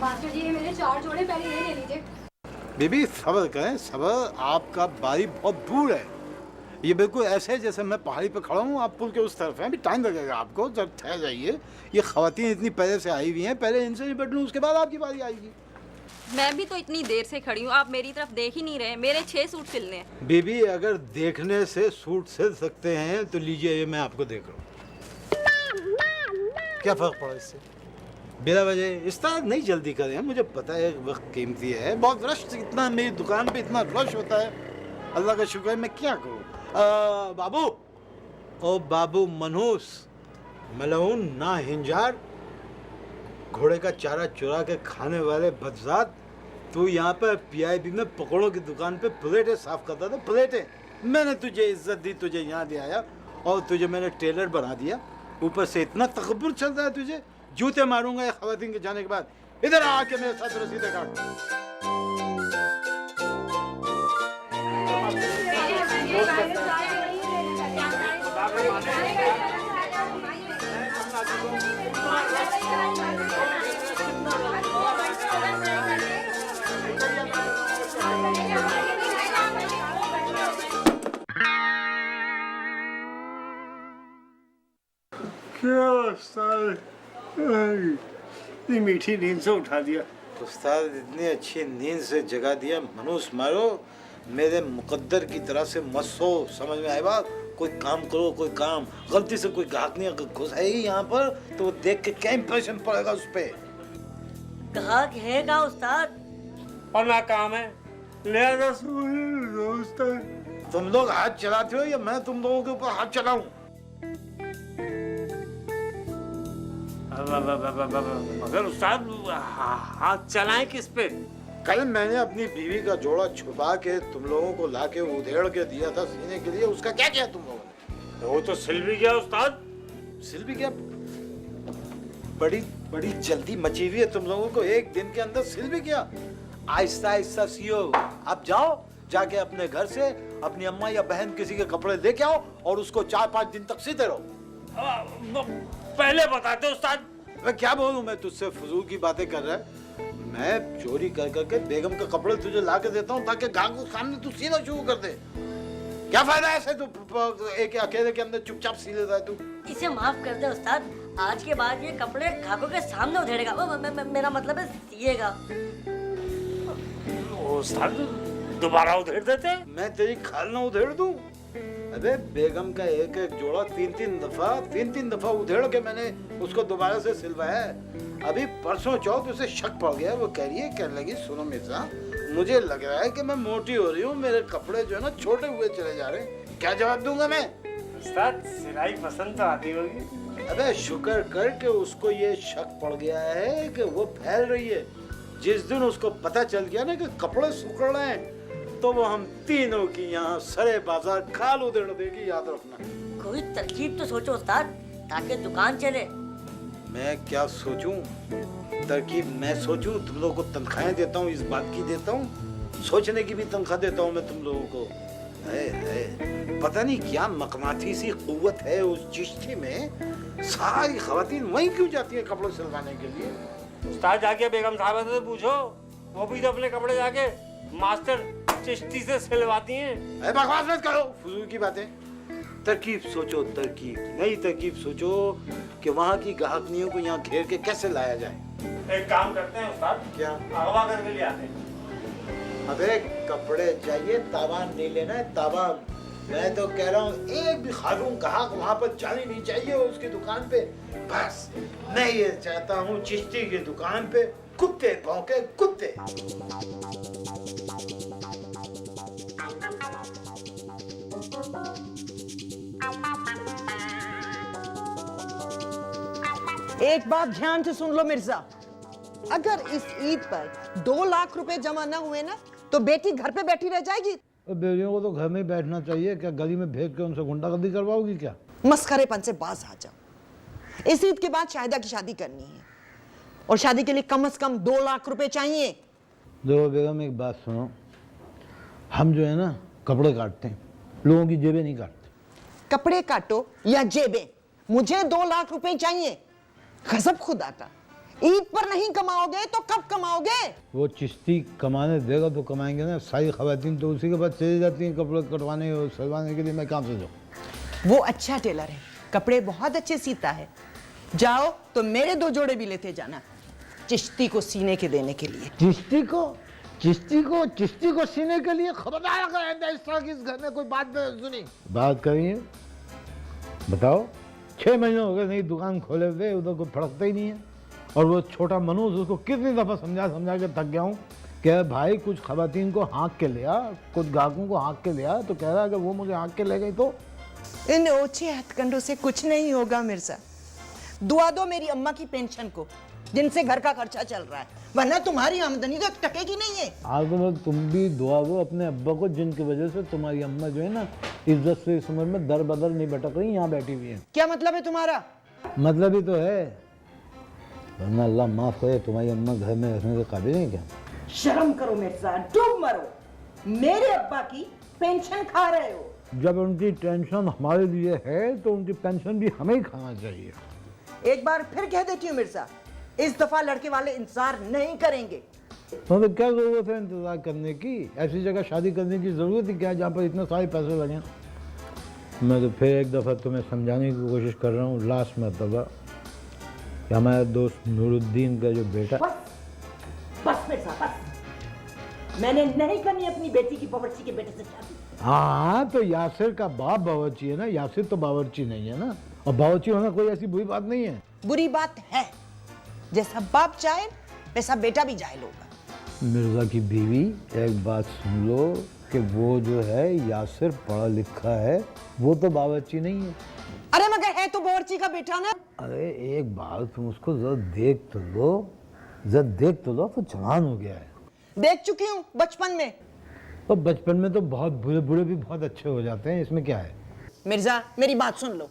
Master जी, ये मेरे 4 जोड़े, पहले ये ले लीजिए। बेबी सब्र करें, सब्र। आपका बारी बहुत दूर है। ये बिल्कुल ऐसे जैसे मैं पहाड़ी पे खड़ा हूँ, आप पुल के उस तरफ हैं। अभी टाइम लगेगा आपको, जब ठहर जाइए। ये खवातीन इतनी पहले से आई हुई हैं, पहले इनसे निपट लूँ, उसके बाद आपकी बारी आएगी। मैं भी तो इतनी देर से खड़ी हूँ, आप मेरी तरफ देख ही नहीं रहे। मेरे 6 सूट सिलने हैं। बेबी अगर देखने से सूट सिल सकते हैं तो लीजिए, ये मैं आपको देख रहा हूँ। क्या फर्क पड़ा इससे? बिना वजह इस तरह नहीं जल्दी करें, मुझे पता है वक्त कीमती है। बहुत रश, इतना मेरी दुकान पे इतना रश होता है। अल्लाह का शुक्र है, मैं क्या करूँ। बाबू, ओ बाबू मनहूस, मलऊन ना हिंजार, घोड़े का चारा चुरा के खाने वाले बदजात, तू यहाँ पर पीआईबी में पकौड़ों की दुकान पे प्लेटें साफ करता था। प्लेटें मैंने तुझे इज्जत दी, तुझे यहाँ ले आया और तुझे मैंने टेलर बना दिया। ऊपर से इतना तकब्बुर चल रहा है तुझे। जूते मारूंगा ये खवातीन के जाने के बाद। इधर आके मेरे साथ रसीदे काट। क्या उस्ताद, इतनी मीठी नींद से उठा दिया। उस्ताद इतनी अच्छी नींद से जगा दिया। मनूस मारो, मेरे मुकद्दर की तरह से मत सो। समझ में आया बात? कोई काम करो, कोई काम। गलती से कोई ग्राहक नहीं अगर घुस आएगी यहाँ पर तो वो देख के क्या इंप्रेशन पड़ेगा उस पे। ग्राहक है का उस्ताद? और ना काम है, लिहाजा दोस्त। तुम लोग हाथ चलाते हो या मैं तुम लोगों के ऊपर हाथ चलाऊं? मगर उस्ताद हाथ चलाएं किस पे? कल मैंने अपनी बीवी का जोड़ा छुपा के तुम लोगों को लाके उधेड़ के दिया था सीने के लिए। उसका क्या किया तुम लोगों ने? वो तो सिल भी गया उस्ताद। सिल भी गया? बड़ी बड़ी जल्दी मची हुई है तुम लोगों को, एक दिन के अंदर सिल भी गया। आहिस्ता आहिस्ता सियो। अब जाओ, जाके अपने घर से अपनी अम्मा या बहन किसी के कपड़े लेके आओ और उसको 4-5 दिन तक सीते रहो। पहले बताते उस्ताद। मैं क्या बोलूं, मैं तुझसे फजूल की बातें कर रहा है। मैं चोरी कर करके बेगम के कपड़े तुझे ला के देता हूँ ताकि ग्राहक के सामने तू सीना शुरू कर दे। क्या फायदा ऐसे तू एक अकेले के अंदर चुपचाप सी लेता है तू? इसे माफ कर दे उस्ताद, आज के बाद ये कपड़े ग्राहकों के सामने उधेड़ेगा। मेरा मतलब है सिएगा। उस्ताद दोबारा उधेड़ देते? मैं तेरी खाल ना उधेड़ दूं? अबे बेगम का एक एक जोड़ा 3-3 दफा उधेड़ के मैंने उसको दोबारा से सिलवाया है। अभी परसों चौथ उसे शक पड़ गया। वो कह रही है, कहने लगी, सुनो मिर्जा, मुझे लग रहा है कि मैं मोटी हो रही हूँ, मेरे कपड़े जो है ना छोटे हुए चले जा रहे हैं। क्या जवाब दूंगा मैं? उस्ताद सिलाई पसंद तो आती होगी। अबे शुक्र कर के उसको ये शक पड़ गया है कि वो फैल रही है। जिस दिन उसको पता चल गया ना कि कपड़े सुखड़ रहे हैं तो वो हम तीनों की यहाँ सरे बाजार खाल उधेड़ देगी, याद रखना। कोई तरकीब तो सोचो उस्ताद, ताकि दुकान चले। मैं क्या सोचूं? तरकीब मैं सोचूं? तुम लोगों को तनख्वाहें देता हूँ, इस बात की देता हूँ, सोचने की भी तनख्वाह देता हूँ मैं तुम लोगों को। है पता नहीं क्या मकनाती सी कुव्वत है उस चिश्ती में। सारी खवातीन वहीं क्यों जाती है कपड़े सिलवाने के लिए? उस्ताद जाके बेगम साहब से पूछो, वो भी तो अपने कपड़े जाके मास्टर चिश्ती से सिलवाती हैं। बकवास मत करो, फजूल की बातें। तरकीब सोचो, तरकीब, नई तरकीब सोचो कि वहाँ की ग्राहकनियों को यहाँ घेर के कैसे लाया जाए। एक काम करते हैं उस्ताद, क्या? अगवा करके ले आते हैं। अबे कपड़े चाहिए, तावान नहीं लेना है, तावान। मैं तो कह रहा हूँ एक भी खालून ग्राहक वहाँ पर जानी नहीं चाहिए उसकी दुकान पे। बस मैं ये चाहता हूँ चिश्ती की दुकान पे कुत्ते भौंके, कुत्ते। एक बात ध्यान से सुन लो मिर्जा, अगर इस ईद पर 2 लाख रुपए जमा न हुए ना तो बेटी घर पे बैठी रह जाएगी? बेटियों को तो घर में बैठना चाहिए, क्या गली में भेज के उनसे गुंडागर्दी करवाओगी क्या? मस्खरेपन से बाज आ जाओ। इस ईद के बाद शाहिदा की शादी करनी है और शादी के लिए कम से कम 2 लाख रुपए चाहिए। देखो बेगम, एक बात सुनो, हम जो है ना कपड़े काटते हैं, लोगों की जेबें नहीं काटते। कपड़े काटो या जेबें, मुझे 2 लाख रुपए चाहिए। गजब खुदा का, ईद पर नहीं कमाओगे तो कब कमाओगे? वो चिश्ती कमाने देगा तो कमाएंगे ना, सारी खवातीन तो उसी के बाद चली जाती हैं कपड़े कटवाने और सिलवाने के लिए। मैं कहाँ से जाऊँ? वो अच्छा टेलर है, कपड़े बहुत अच्छे सीता है। जाओ तो मेरे 2 जोड़े भी लेते जाना, चिश्ती को सीने के देने के लिए। चिश्ती को सीने के लिए? खबरदार अगर इस तरह की इस घर में कोई बात सुनी। बात करिए, बताओ। 6 महीने हो गए नई दुकान खोले हुए, उधर कोई फड़कता ही नहीं है। और वो छोटा मनोज, उसको कितनी दफा समझा के थक गया हूँ कि भाई कुछ खवातीन को हाँक के लिया, कुछ ग्राहकों को हाँक के लिया, तो कह रहा है कि वो मुझे हाँक के ले गई। तो इन ओछे हथकंडों से कुछ नहीं होगा मिर्जा। दुआ दो मेरी अम्मा की पेंशन को, जिनसे घर का खर्चा चल रहा है, वरना तुम्हारी आमदनी तो टकेगी नहीं है। आगे तुम भी दुआ दो अपने अब्बा को, जिनकी वजह से तुम्हारी अम्मा जो है ना इज्जत से इस उम्र में दर बदर नहीं भटक रही, यहाँ बैठी हुई है। क्या मतलब है तुम्हारा? मतलब ही तो है, वरना अल्लाह माफ करे तुम्हारी अम्मा घर में रहने के काबिल है क्या? शर्म करो मिर्जा, डूब मरो। मेरे अब्बा की पेंशन खा रहे हो। जब उनकी टेंशन हमारे लिए है तो उनकी पेंशन भी हमें ही खाना चाहिए। एक बार फिर कह देती हूँ मिर्जा, इस दफा लड़के वाले इंतजार नहीं करेंगे। तो क्या जरूरत है इंतजार करने की? ऐसी जगह शादी करने की जरूरत ही क्या है जहाँ पर इतने सारे पैसे लगे? मैं तो फिर एक दफा तुम्हें समझाने की कोशिश कर रहा हूँ, लास्ट मरतबा, कि हमारे दोस्त नूरुद्दीन का जो बेटा। बस मिर्जा बस, मैंने नहीं करनी अपनी बेटी की बावर्ची के बेटे से शादी। हाँ, तो यासिर का बाप बावर्ची है ना, यासिर तो बावर्ची नहीं है ना, और बावर्ची होना कोई ऐसी बुरी बात नहीं है। बुरी बात है, जैसा बाप चाहे वैसा बेटा भी जाहिल होगा। मिर्जा की बीवी, एक बात सुन लो कि वो जो है यासिर पढ़ा लिखा है, वो तो बावर्ची नहीं है। अरे मगर है तो बावर्ची का बेटा ना। अरे एक बार तुम उसको जरा देख तो लो, तो जवान हो गया है। देख चुकी हूँ बचपन में। तो बचपन में तो बहुत बुरे भी बहुत अच्छे हो जाते हैं, इसमें क्या है? मिर्जा मेरी बात सुन लो,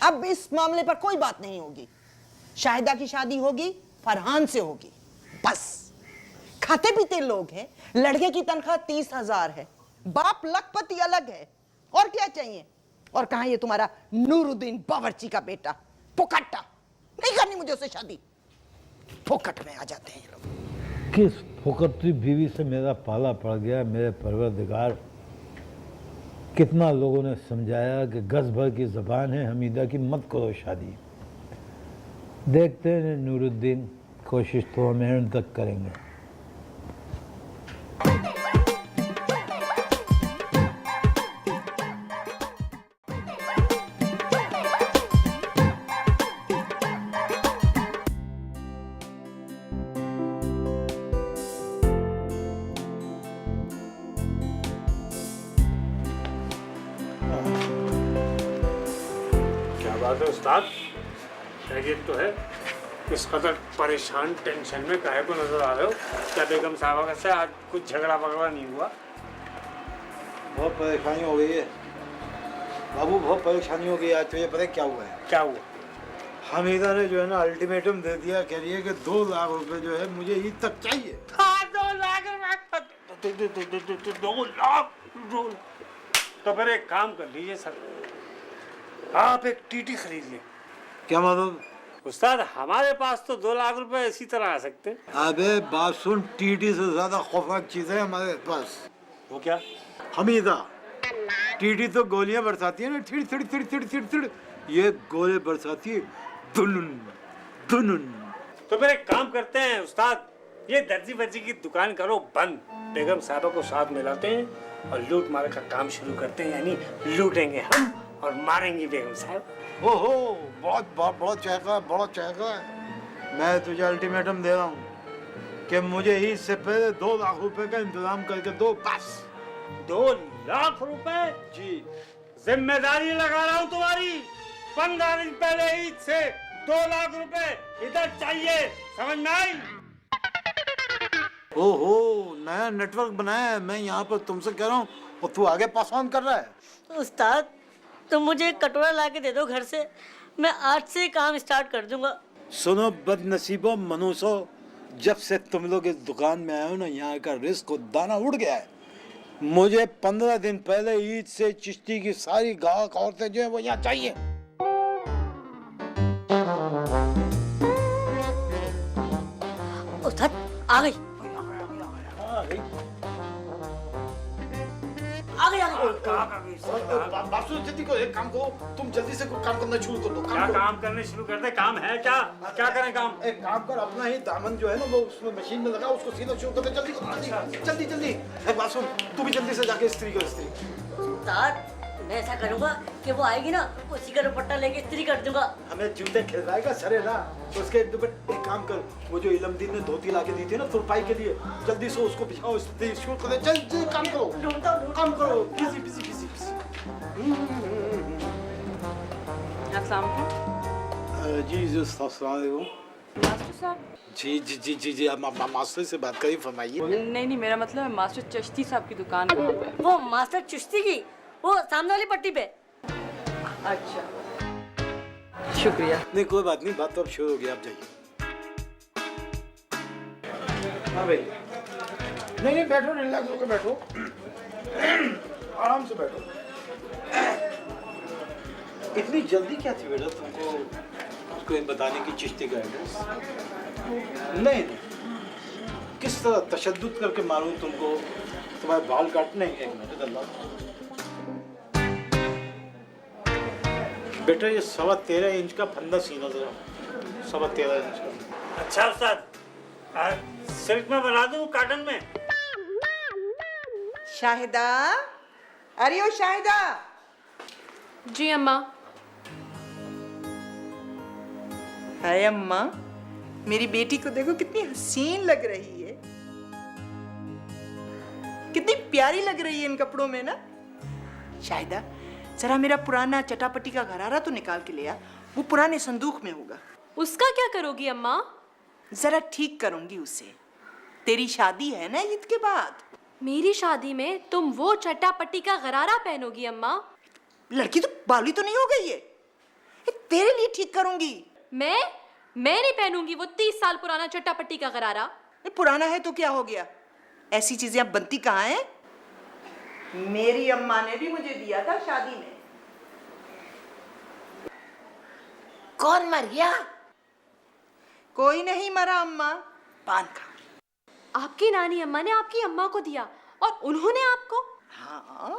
अब इस मामले पर कोई बात नहीं होगी। शाहिदा की शादी होगी फरहान से होगी, बस। खाते पीते लोग हैं, लड़के की तनख्वाह 30,000 है, बाप लखपति अलग है, और क्या चाहिए? और कहाँ ये तुम्हारा नूरुद्दीन बावर्ची का बेटा फोकट्टा? नहीं करनी मुझे उससे शादी। फोकट में आ जाते हैं ये लोग। किस फोकटी बीवी से मेरा पाला पड़ गया मेरे परवरदिगार। कितना लोगों ने समझाया कि गज भर की ज़बान है हमीदा की, मत करो शादी। देखते हैं नूरुद्दीन, कोशिश तो हम एंड तक करेंगे। बात है उस्ताद, खैरियत तो है? इस कदर परेशान टेंशन में काहे को नजर आ रहे हो? क्या बेगम साहबा से आज कुछ झगड़ा वगड़ा नहीं हुआ? बहुत परेशानी हो गई है बाबू, बहुत परेशानी हो गई आज। तो ये पता है क्या हुआ है? क्या हुआ? हमीदा ने जो है ना अल्टीमेटम दे दिया, कह रही है कि 2 लाख रुपए जो है मुझे ईद तक चाहिए। हाँ, 2 लाख रुपए। 2 लाख? तो फिर एक काम कर लीजिए सर, आप एक टीटी खरीद लें। क्या मतलब? उस्ताद हमारे पास तो 2 लाख रुपए इसी तरह आ सकते हैं। अबे बात सुन, टीटी से ज्यादा खौफनाक चीज है हमारे पास। वो क्या? हमीदा। टीटी तो गोलियां बरसाती है ना, थिड़ थिड़ थिड़ थिड़ थिड़ थिड़, ये गोले बरसाती है दुनुन दुनुन। तो फिर एक काम करते हैं उस्ताद, ये दर्जी वर्जी की दुकान करो बंद, बेगम साहबा को साथ मिलाते हैं और लूट मार का काम शुरू करते हैं। यानी लूटेंगे हम और मारेंगे बेगम साहब। ओहो, बहुत बड़ा चहका है। मैं तुझे अल्टीमेटम दे रहा हूँ कि मुझे ही इससे पहले 2 लाख रुपए का इंतजाम करके दो, बस। 2 लाख रुपए? जी, जिम्मेदारी लगा रहा हूँ तुम्हारी। 15 दिन पहले ईद से 2 लाख रुपए इधर चाहिए, समझ में आई? ओहो, नया नेटवर्क बनाया है। मैं यहाँ पर तुमसे कह रहा हूँ और तू आगे पास ऑन कर रहा है। उस्ताद तुम मुझे एक कटोरा ला के दे दो घर से, मैं आज से ही काम स्टार्ट कर दूंगा। सुनो बदनसीबों मनुष्यों, जब से तुम लोग इस दुकान में आए हो ना, यहाँ का रिस्क और दाना उड़ गया है। मुझे 15 दिन पहले ईद से चिश्ती की सारी गाहक औरतें जो है वो यहाँ चाहिए। उस्ताद आ गई आ गई आ गई। बासु जल्दी को एक काम करो, तुम जल्दी से कोई काम करना शुरू कर दो। क्या काम करने शुरू करते? काम है क्या? क्या करें काम? एक काम कर, अपना ही दामन जो है ना वो उसमें मशीन में लगा, उसको सीना शुरू कर दे। जल्दी जल्दी जल्दी जल्दी। एक बात सुन, तू भी जल्दी से जाके इस्त्री कर इस्त्री। उस्ताद मैं ऐसा करूंगा कि वो आएगी ना, उसी का दुपट्टा लेके इस्त्री कर दूंगा। हमें जूते खिलवाएगा सरे ना, तो उसके एक काम कर, वो जो इलमदीन ने धोती लाके दी थी ना तुरपाई के लिए, जल्दी से उसको बिछाओ, इस्त्री शुरू कर दे। जल्दी काम करो, काम करो। Busy busy busy busy. अस्सलाम वालेकुम। जी अस्सलाम वालेकुम। मास्टर साहब? जी जी जी जी जी, आप मास्टर से बात करिए, फरमाइए। नहीं, मेरा मतलब है मास्टर चिश्ती साहब की दुकान कहाँ पे? वो मास्टर चिश्ती की, वो सामने वाली पट्टी पे। अच्छा, शुक्रिया। नहीं कोई बात नहीं, बात तो अब शुरू हो गई, आप जाइए। हाँ भाई, नहीं बैठो, रिलैक्स होकर बैठो, आराम से बैठो। इतनी जल्दी क्या थी बेटा तुमको उसको ये बताने की चिश्ती का एड्रेस? नहीं, किस तरह तशद्दुद करके मारूं तुमको, तुम्हारे बाल काटने? एक मिनट अल्लाह। बेटा ये 13.25 इंच का फंदा सीना जरा, 13.25 इंच का। अच्छा उस्ताद, सिल्क में बना दूं कॉटन में? शाहिदा, अरे ओ शाहिदा। जी अम्मा। हाय अम्मा, मेरी बेटी को देखो कितनी हसीन लग रही है, कितनी प्यारी लग रही है इन कपड़ों में ना। शाहिदा जरा मेरा पुराना चटापटी का घरारा तो निकाल के ले आ, वो पुराने संदूक में होगा। उसका क्या करोगी अम्मा? जरा ठीक करूंगी उसे, तेरी शादी है ना ईद के बाद। मेरी शादी में तुम वो चट्टापट्टी का गरारा पहनोगी अम्मा? लड़की तो बावली तो नहीं हो गई है, ये तेरे लिए ठीक करूंगी। मैं नहीं पहनूंगी वो 30 साल पुराना चट्टापट्टी का गरारा। ये पुराना है तो क्या हो गया, ऐसी चीजें अब बनती कहाँ हैं? मेरी अम्मा ने भी मुझे दिया था शादी में। कौन मर गया? कोई नहीं मरा अम्मा, पान खा। आपकी नानी अम्मा ने आपकी अम्मा को दिया और उन्होंने आपको? हाँ,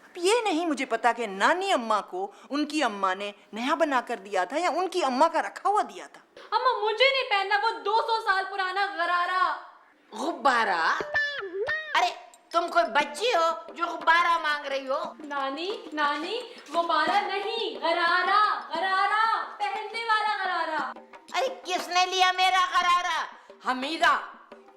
अब ये नहीं मुझे पता कि नानी अम्मा को उनकी अम्मा ने नया बना कर दिया था या उनकी अम्मा का रखा हुआ दिया था। अम्मा मुझे नहीं पहनना वो 200 साल पुराना गरारा। गुब्बारा? अरे तुम कोई बच्ची हो जो गुब्बारा मांग रही हो? नानी गुब्बारा नहीं, गरारा, गरारा, पहनने वाला गरारा। अरे किसने लिया मेरा गरारा? हमीदा,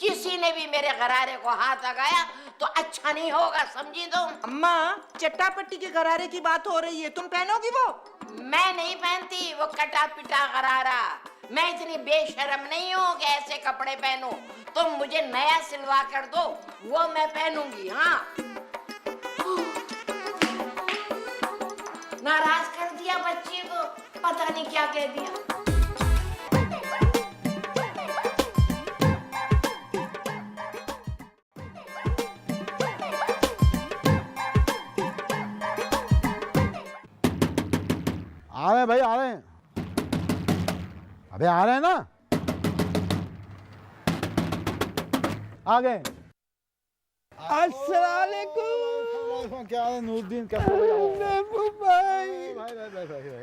किसी ने भी मेरे गरारे को हाथ लगाया तो अच्छा नहीं होगा, समझी तुम? अम्मा चट्टापट्टी के गरारे की बात हो रही है, तुम पहनोगी वो? मैं नहीं पहनती वो कटा पिटा गरारा। मैं इतनी बेशर्म नहीं हूँ कि ऐसे कपड़े पहनूं। तुम मुझे नया सिलवा कर दो, वो मैं पहनूंगी। हाँ, नाराज कर दिया बच्ची को, पता नहीं क्या कह दिया। आ रहे हैं भाई, आ रहे हैं। अबे आ रहे हैं ना, आ गए। अस्सलाम वालेकुम। क्या हाल है नूरुद्दीन, कैसे हो? महबूब भाई,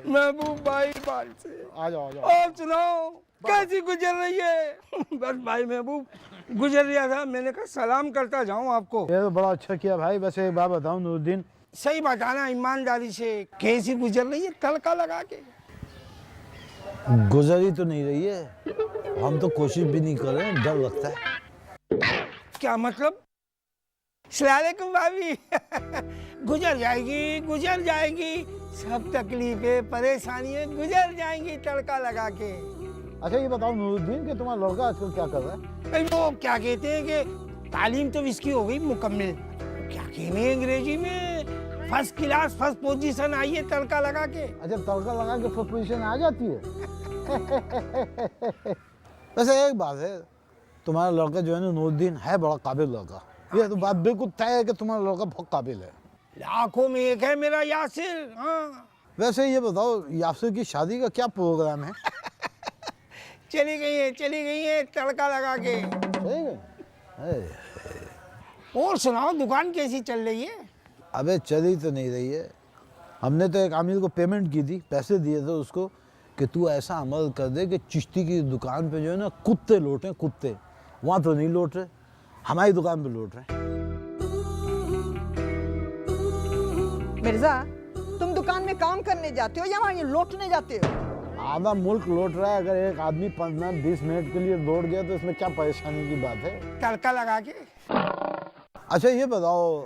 महबूब भाई बाल से आ जाओ आ जाओ। और सुनाओ कैसी गुजर रही है? बस भाई महबूब गुजर रहा था, मैंने कहा सलाम करता जाऊं आपको। ये तो बड़ा अच्छा किया भाई। वैसे एक बात बताऊं नूरुद्दीन, सही बताना ईमानदारी से, कैसी गुजर रही है तड़का लगा के? गुजरी तो नहीं रही है, हम तो कोशिश भी नहीं कर रहे हैं, डर लगता है। क्या मतलब? सलामुअलैकुम भाभी। गुजर जाएगी, सब तकलीफें परेशानियां गुजर जाएंगी तड़का लगा के। अच्छा ये बताओ नूरुद्दीन कि तुम्हारा लड़का आजकल क्या कर रहा है? भाई वो क्या कहते हैं कि तालीम तो इसकी हो गई मुकम्मल, क्या कहने अंग्रेजी में, फर्स्ट क्लास फर्स्ट पोजीशन आई है तड़का लगा के। अच्छा, तड़का लगा के फर्स्ट पोजीशन आ जाती है। वैसे एक बात है, तुम्हारा लड़का जो है ना नूरुद्दीन है बड़ा काबिल लड़का, ये तो बात बिल्कुल तय है कि तुम्हारा लड़का बहुत काबिल है। लाखों में एक है मेरा यासिर। हाँ वैसे ये बताओ, यासिर की शादी का क्या प्रोग्राम है? चली गई है तड़का लगा के। अरे और सुनाओ, दुकान कैसी चल रही है? अबे चली तो नहीं रही है। हमने तो एक आमिर को पेमेंट की थी, पैसे दिए थे उसको कि तू ऐसा अमल कर दे कि चिश्ती की दुकान पे जो है ना कुत्ते लौटे, कुत्ते। वहाँ तो नहीं लौट रहे, हमारी दुकान पे लौट रहे। मिर्जा, तुम दुकान में काम करने जाते हो या वहाँ ये लौटने जाते हो? आधा मुल्क लौट रहा है, अगर एक आदमी 15-20 मिनट के लिए दौड़ गया तो इसमें क्या परेशानी की बात है? तड़का लगा के। अच्छा ये बताओ,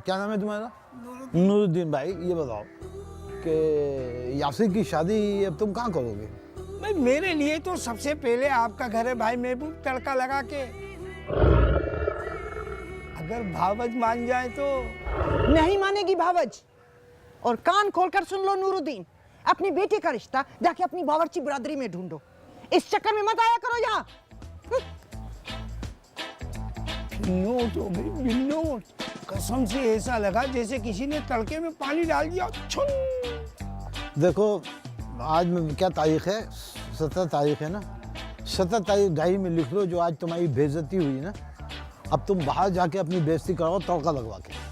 क्या नाम है तुम्हारा? नूरुद्दीन भाई, ये बताओ कि यासिर की शादी अब तुम कहाँ करोगे? भाई मेरे लिए तो सबसे पहले आपका घर है भाई महबूब, तड़का लगा के। अगर भावज मान जाए तो। नहीं मानेगी भावज। और कान खोलकर सुन लो नूरुद्दीन, अपनी बेटी का रिश्ता जाके अपनी बावर्ची बिरादरी में ढूंढो, इस चक्कर में मत आया करो यहाँ। नोट हो गई नोट, कसम से ऐसा लगा जैसे किसी ने तड़के में पानी डाल दिया। देखो आज में क्या तारीख है? 17 तारीख है ना। 17 तारीख डायरी में लिख लो, जो आज तुम्हारी बेइज्जती हुई ना, अब तुम बाहर जाके अपनी बेइज्जती कराओ तड़का लगवा के।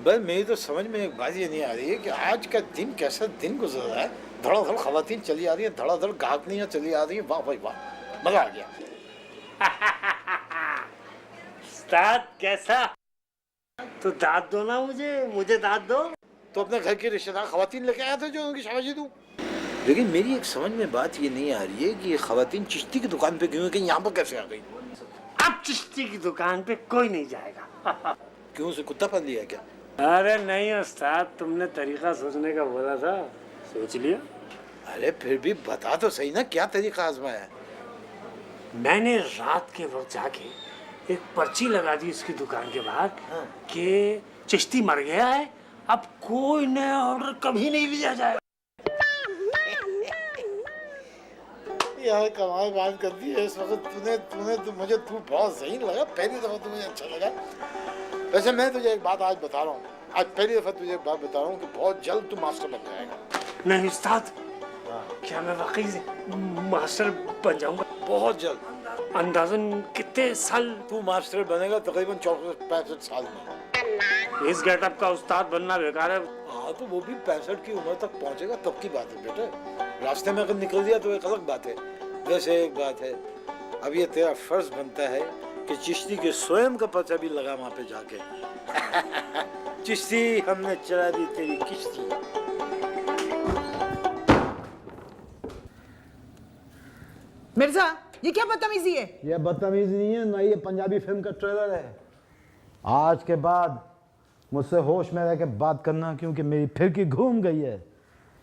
बस मेरी तो समझ में एक बात ये नहीं आ रही है कि आज का दिन कैसा दिन गुजर रहा है। धड़ाधड़ खवातीन चली आ रही है, धड़ाधड़ गाहकनियाँ चली आ रही है। वाह भाई वाह, मजा आ गया। उस्ताद कैसा? तो दाद दो ना, मुझे दाद दो। तो अपने घर के रिश्तेदार खवातीन लेके आया था जो उनकी शाबाशी दूं। लेकिन मेरी एक समझ में बात ये नहीं आ रही है कि ये खवातीन चिश्ती की दुकान पे क्यों, कहीं यहाँ पर कैसे आ गई? अब चिश्ती की दुकान पे कोई नहीं जाएगा। क्यों, उसे कुत्ता पाल लिया क्या? अरे नहीं उस्ताद, तुमने तरीका सोचने का बोला था, सोच लिया। अरे फिर भी बता तो सही ना, क्या तरीका आजमाया? मैंने रात के वक्त जाके एक पर्ची लगा दी उसकी दुकान के बाहर कि चिश्ती मर गया है, अब कोई नया ऑर्डर कभी नहीं लिया जाएगा। यार कमाल बात करती है इस वक्त तूने तो मुझे तू बहुत सही लगा, पहली दफा तो मुझे अच्छा लगा। वैसे मैं तुझे एक बात आज बता रहा हूँ, आज पहली दफा तुझे एक बात बता रहा हूँ कि बहुत जल्द तू मास्टर बन जाएगा। नहीं उस्ताद, क्या मैं वाकई से मास्टर बन जाऊंगा? बहुत जल्द। अंदाजन कितने साल? तू मास्टर बनेगा तकरीबन 64-65 साल में। इस गेटअप का उस्ताद बनना बेकार है। हाँ तो वो भी 65 की उम्र तक पहुँचेगा तब की बात है बेटे, रास्ते में अगर निकल दिया तो एक अलग बात है। वैसे एक बात है, अब ये तेरा फर्ज बनता है कि चिश्ती के स्वयं का पर्चा भी लगा वहाँ पे जाके। चिश्ती हमने चला दी तेरी किश्ती। मिर्जा, ये क्या बदतमीजी है? ये बदतमीजी नहीं है ना, ये पंजाबी फिल्म का ट्रेलर है। आज के बाद मुझसे होश में रह के बात करना, क्योंकि मेरी फिरकी घूम गई है।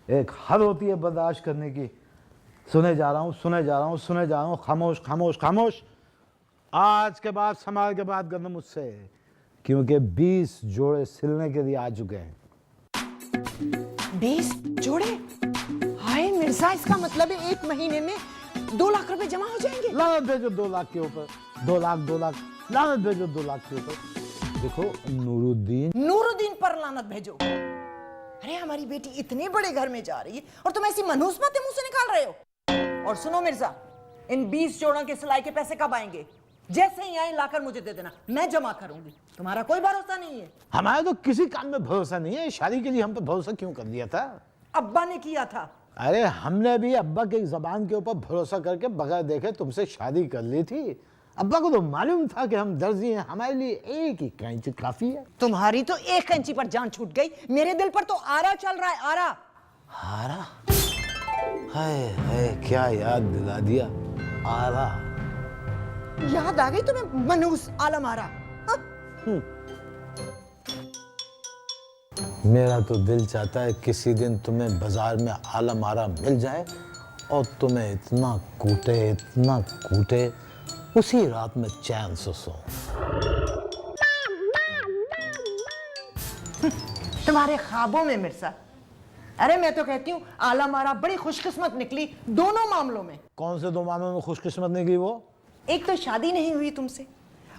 एक हद होती है बर्दाश्त करने की। सुने जा रहा हूँ, खामोश खामोश खामोश। आज के बाद संभाल के बात करना मुझसे, क्योंकि 20 जोड़े सिलने के लिए आ चुके हैं। 20 जोड़े? हाय मिर्जा, इसका मतलब है 1 महीने में 2 लाख रुपए जमा हो जाएंगे। लानत भेजो 2 लाख के ऊपर, 2 लाख, लानत भेजो 2 लाख के ऊपर। देखो नूरुद्दीन पर लानत भेजो। अरे हमारी बेटी इतने बड़े घर में जा रही है और तुम ऐसी मनहूस बातें मुंह से निकाल रहे हो। और सुनो मिर्जा, इन 20 जोड़ों के सिलाई के पैसे कब आएंगे? जैसे ही आए लाकर मुझे दे देना, मैं जमा करूंगी। तुम्हारा कोई भरोसा नहीं है? हमारा तो किसी काम में भरोसा नहीं है। शादी के लिए हम पे भरोसा क्यों कर दिया था? अब्बा ने किया था। अरे हमने भी अब्बा की जबान के ऊपर भरोसा करके बगैर देखे तुमसे शादी कर ली थी। अब्बा को तो मालूम था कि हम दर्जी हैं, हमारे लिए एक ही कैंची काफी है। तुम्हारी तो एक कैंची पर जान छूट गई, मेरे दिल पर तो आरा चल रहा है, आरा। आरा? हाय हाय क्या याद दिला दिया। आला याद आ गई तुम्हें मनहूस आलम आरा? हाँ? मेरा तो दिल चाहता है किसी दिन तुम्हें बाजार में आला मारा मिल जाए और तुम्हें इतना कूटे उसी रात में चैन से सो। तुम्हारे ख्वाबों में मिर्जा। अरे मैं तो कहती हूँ आला मारा बड़ी खुशकिस्मत निकली दोनों मामलों में। कौन से दो मामलों में खुशकिस्मत निकली वो? एक तो शादी नहीं हुई तुमसे,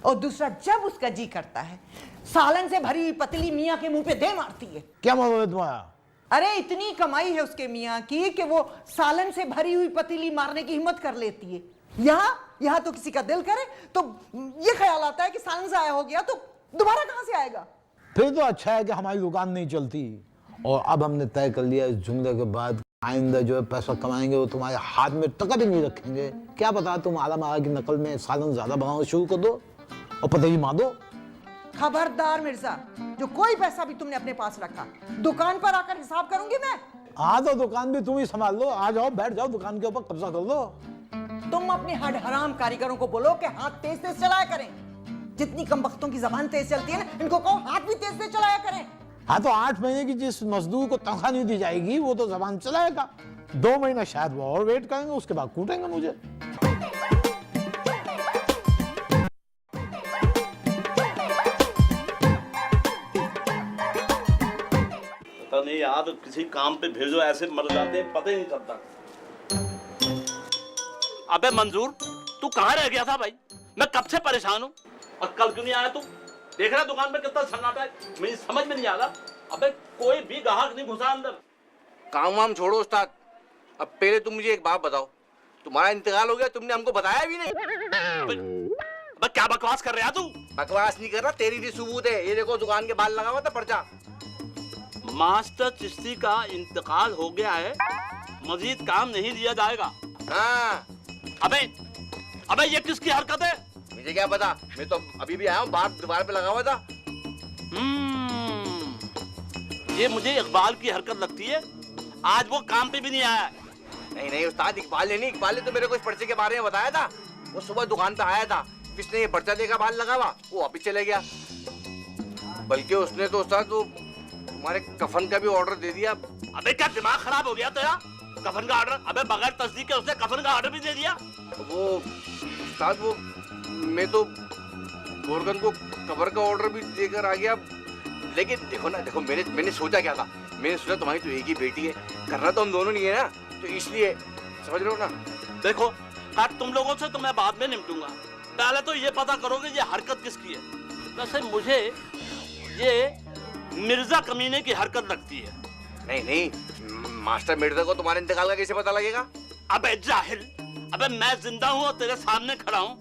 और दूसरा जब उसका जी करता है सालन से भरी हुई पतली मियाँ के मुंह पे दे मारती है। क्या मतलब है तुम्हारा? अरे इतनी कमाई है उसके मियाँ की कि वो सालन से भरी हुई पतीली मारने की हिम्मत कर लेती है। यहाँ तो किसी का दिल करे तो ये ख्याल आता है कि सालन से आया हो गया तो दोबारा कहाँ से आएगा। फिर तो अच्छा है कि हमारी दुकान नहीं चलती। और अब हमने तय कर लिया इस जुमले के बाद आइंदा जो है पैसा कमाएंगे वो तुम्हारे हाथ में टका भी नहीं रखेंगे। क्या पता तुम आला मारा की नकल में सालन ज्यादा बनाना शुरू कर दो और पतली मार दो। खबरदार मिर्जा, जो कोई पैसा भी तुमने अपने पास रखा दुकान पर आकर हिसाब करूंगी मैं। हाँ तो दुकान भी तुम ही संभाल लो। आ जाओ बैठ जाओ दुकान के ऊपर कब्जा कर लो। तुम अपने हड हराम कारीगरों को बोलो कि हाथ तेज तेज चलाया करें। जितनी कम वक्तों की जबान तेज चलती है ना, इनको कहो हाथ भी तेज तेज चलाया करें। हाँ तो 8 महीने की जिस मजदूर को तनख्वाह नहीं दी जाएगी वो तो जबान चलाएगा। 2 महीना शायद वो और वेट करेंगे, उसके बाद कूटेंगे मुझे। पता नहीं यार किसी काम पे भेजो ऐसे मर जाते हैं पता ही नहीं चलता। अबे मंजूर तू कहाँ रह गया था भाई? मैं कब से परेशान हूँ और कल क्यों नहीं आया तू? देख रहा दुकान में कितना सन्नाटा है, मेरी समझ में नहीं आ रहा। अबे कोई भी ग्राहक नहीं घुसा अंदर। काम वाम छोड़ो उस्ताद, अब पहले तुम मुझे एक बात बताओ, तुम्हारा इंतकाल हो गया तुमने हमको बताया भी नहीं। अबे क्या बकवास कर रहा तू? बकवास नहीं कर रहा, तेरी भी सबूत है। ये देखो दुकान के बाहर लगा हुआ था पर्चा। मास्टर चिश्ती का इंतकाल हो गया है, मजीद काम नहीं दिया जाएगा। हाँ। अबे ये किसकी हरकत है? मुझे क्या पता, मैं तो अभी भी आया हूँ, बाहर दीवार पे लगा हुआ था। ये मुझे इकबाल की हरकत लगती है। आज वो काम पे भी नहीं आया। नहीं उस्ताद, इकबाल ने तो मेरे को इस पर्चे के बारे में बताया था। वो सुबह दुकान पे आया था, किसने ये पर्चा देखा बाहर लगा हुआ, वो वापिस चले गया। बल्कि उसने तो उस्ताद वो तुम्हारे कफन का भी ऑर्डर दे दिया। अबे क्या दिमाग खराब हो गया तेरा? कफन का ऑर्डर? अबे बगैर तस्दीक के उसने कफन का ऑर्डर भी दे दिया। वो उस्ताद वो मैं तो बोरगन को कबर का ऑर्डर भी देकर आ गया। लेकिन देखो ना, देखो मैंने सोचा क्या था, मैंने सोचा तुम्हारी तो एक ही बेटी है, करना तो हम दोनों नहीं है ना, तो इसलिए समझ रहे हो ना। देखो काट तुम लोगों से तो मैं बाद में निपटूंगा, पहले तो ये पता करोगे ये हरकत किसकी है। वैसे मुझे ये मिर्जा कमीने की हरकत लगती है। नहीं मास्टर मिर्जा को तुम्हारे इंतकाल का कैसे पता लगेगा? अबे जाहिल, अबे मैं जिंदा हूँ और तेरे सामने खड़ा हूँ।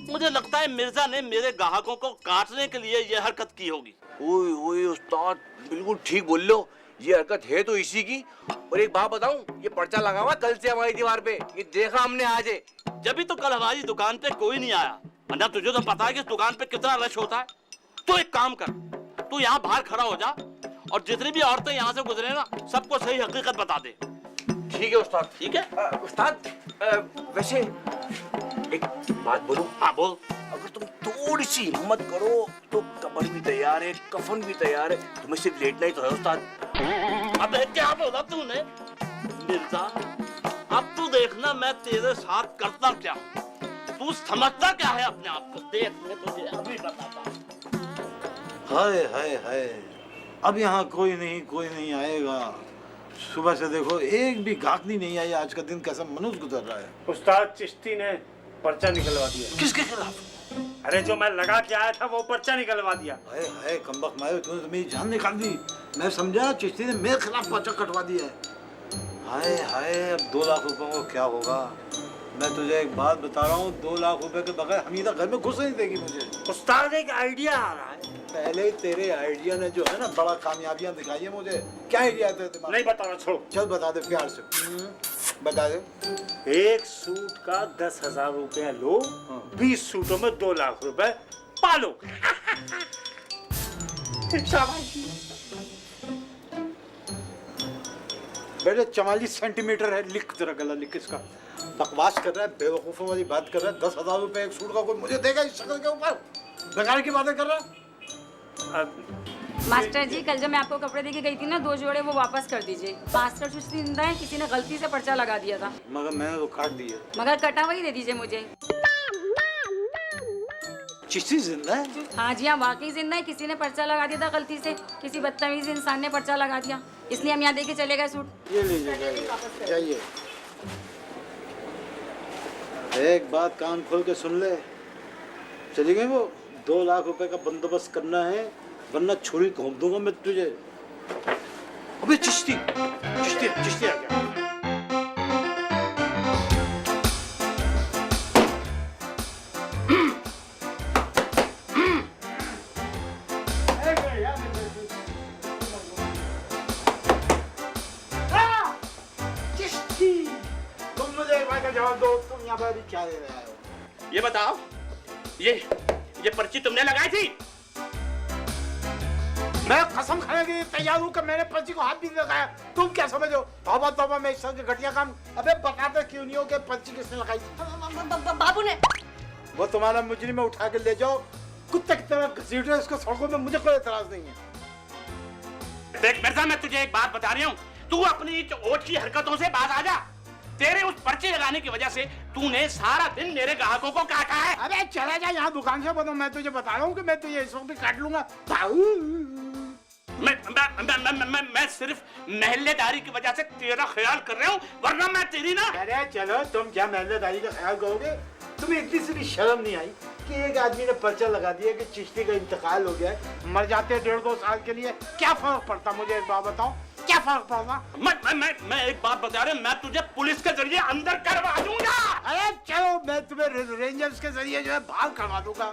मुझे लगता है मिर्जा ने मेरे ग्राहकों को काटने के लिए ये हरकत की होगी। ओए उस्ताद बिल्कुल ठीक बोल लो, ये हरकत है तो इसी की। और एक बात बताऊं, ये पर्चा लगा हुआ कल से हमारी दीवार पे, ये देखा हमने आज। जब भी तो कल हमारी दुकान पे कोई नहीं आया, वरना तुझे तो पता है कि इस दुकान पे कितना रश होता है। तो एक काम कर, तू यहाँ बाहर खड़ा हो जा और जितनी भी औरतें यहाँ से गुजरे ना सबको सही हकीकत बता दे। ठीक है उस्ताद। ठीक है उस्ताद, वैसे एक बात बोलूं? हाँ बोल। अगर तुम थोड़ी सी हिम्मत करो तो कबर भी तैयार है, कफन भी तैयार है, तुम्हें सिर्फ लेटना ही तो है उस्ताद। अबे क्या बोला तूने? मिर्जा अब तू देखना मैं तेरे साथ करता क्या, तू समझता क्या है अपने आप को, देख मैं तुझे अभी बताता। हाय हाय हाय, अब यहाँ कोई नहीं आएगा। सुबह से देखो एक भी गाहकी नहीं आई। आज का दिन कैसा मनुष्य गुजर रहा है। उस्ताद चिश्ती ने पर्चा निकलवा दिया। किसके खिलाफ? अरे जो मैं लगा के आया था वो पर्चा निकलवा दिया। हाय हाय कमबख्त मारे, तूने तो मेरी जान निकाल दी। मैं समझा चिश्ती ने मेरे खिलाफ पर्चा कटवा दिया है। हाय हाय, अब 2 लाख रुपए को क्या होगा? मैं तुझे एक बात बता रहा हूँ, 2 लाख रुपए के बगैर हमीदा घर में घुस नहीं देगी मुझे। उस्ताद एक आइडिया आ रहा है। पहले तेरे आइडिया ने जो है ना बड़ा कामयाबियां दिखाई है मुझे। क्या आइडिया तेरे दिमाग? नहीं बताना, छोड़ो। चल बता दे प्यार से, बता दे। एक सूट का 10,000 रुपया लो, 20 सूटों में 2 लाख रुपए पालो। बेटे 44 सेंटीमीटर है, लिख जरा गला लिख इसका। बकवास कर रहा है, बेवकूफ़ों वाली बात कर रहा है। 10,000 रुपए एक सूट का कोई मुझे देगा इस शक्ल के ऊपर? बेकार की बातें कर रहा है। मास्टर जी कल जब मैं आपको कपड़े देके गई थी ना 2 जोड़े वो वापस कर दीजिए। मास्टर चुस्ती जिंदा है, किसी ने गलती से पर्चा लगा दिया था। मगर मैंने तो काट दिए। मगर कटा वही दे दीजिए मुझे। चिश्ती जिंदा है? हाँ जी हाँ वाकई जिंदा है, किसी ने पर्चा लगा दिया था गलती से, किसी बदतमीज इंसान ने पर्चा लगा दिया, इसलिए हम यहाँ देके चले गए सूट। ये लीजिए जाइए। एक बात कान खोल के सुन ले, चली गई वो 2 लाख रुपए का बंदोबस्त करना है, वरना छुरी घोंप दूंगा मैं तुझे। अबे चिश्ती चिश्ती चिश्ती आ गया। तुम मुझे एक बात का जवाब दो, तुम यहाँ पर अभी क्या दे रहे हो? ये बताओ, ये पर्ची तुमने लगाई थी? मैं कसम खाने के लिए तैयार हूँ कि मैंने पर्ची को हाथ भी नहीं लगाया। तुम क्या समझो? तौबा तौबा, मैं इस तरह के घटिया काम। अबे बताते क्यों नहीं हो कि पर्ची किसने लगाई थी? बाबू ने। वो तुम्हारा मुजरिम उठा के ले जाओ, कुत्ते की तरह घसीटो इसको सड़कों में, मुझे कोई एतराज नहीं है। देख मिर्जा, मैं तुझे एक बात बता रही हूँ, तू अपनी ओट की हरकतों से बाज आ जा। तेरे उस पर्ची लगाने की वजह से तूने सारा दिन मेरे ग्राहकों को काटा है। अबे चला जा यहाँ दुकान से, बताओ। मैं तुझे बता रहा हूँ कि मैं तुझे इस वक्त भी काट लूंगा। मैं सिर्फ महल्लेदारी की वजह से तेरा ख्याल कर रहा हूँ, वरना मैं तेरी ना। अरे चलो, तुम क्या महल्लेदारी का ख्याल करोगे? तुम्हें इतनी सी भी शर्म नहीं आई कि एक आदमी ने पर्चा लगा दिया कि चिश्ती का इंतकाल हो गया है, मर जाते 1.5-2 साल के लिए, क्या फर्क पड़ता? मुझे एक बात बताओ, क्या फर्क पड़ता? मैं एक बात बता रहा हूँ, मैं तुझे पुलिस के जरिए अंदर करवा दूंगा। अरे चलो, मैं तुम्हें रेंजर्स के जरिए जो है बाहर करवा दूंगा।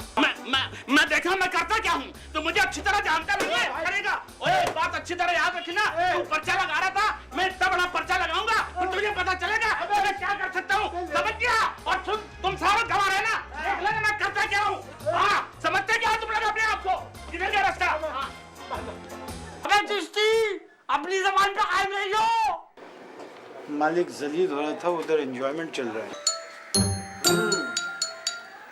मैं देखा मैं करता क्या हूँ, तो मुझे अच्छी तरह जानता नहीं है करेगा। ओए एक बात अच्छी तरह याद रखना, तू पर्चा लगा रहा था, मैं इतना बड़ा पर्चा लगाऊंगा तो तुझे पता चलेगा मैं क्या कर सकता हूँ, समझ गया? और तुम सारे गवाह रहना, देख लेना मैं करता क्या हूँ। हाँ, समझते क्या हो तुम लोग अपने आप को? किधर गया रास्ता? अबे चिश्ती, अपनी जबान पे कायम रहियो। मालिक जलील हो रहा था, उधर एंजॉयमेंट चल रहा है।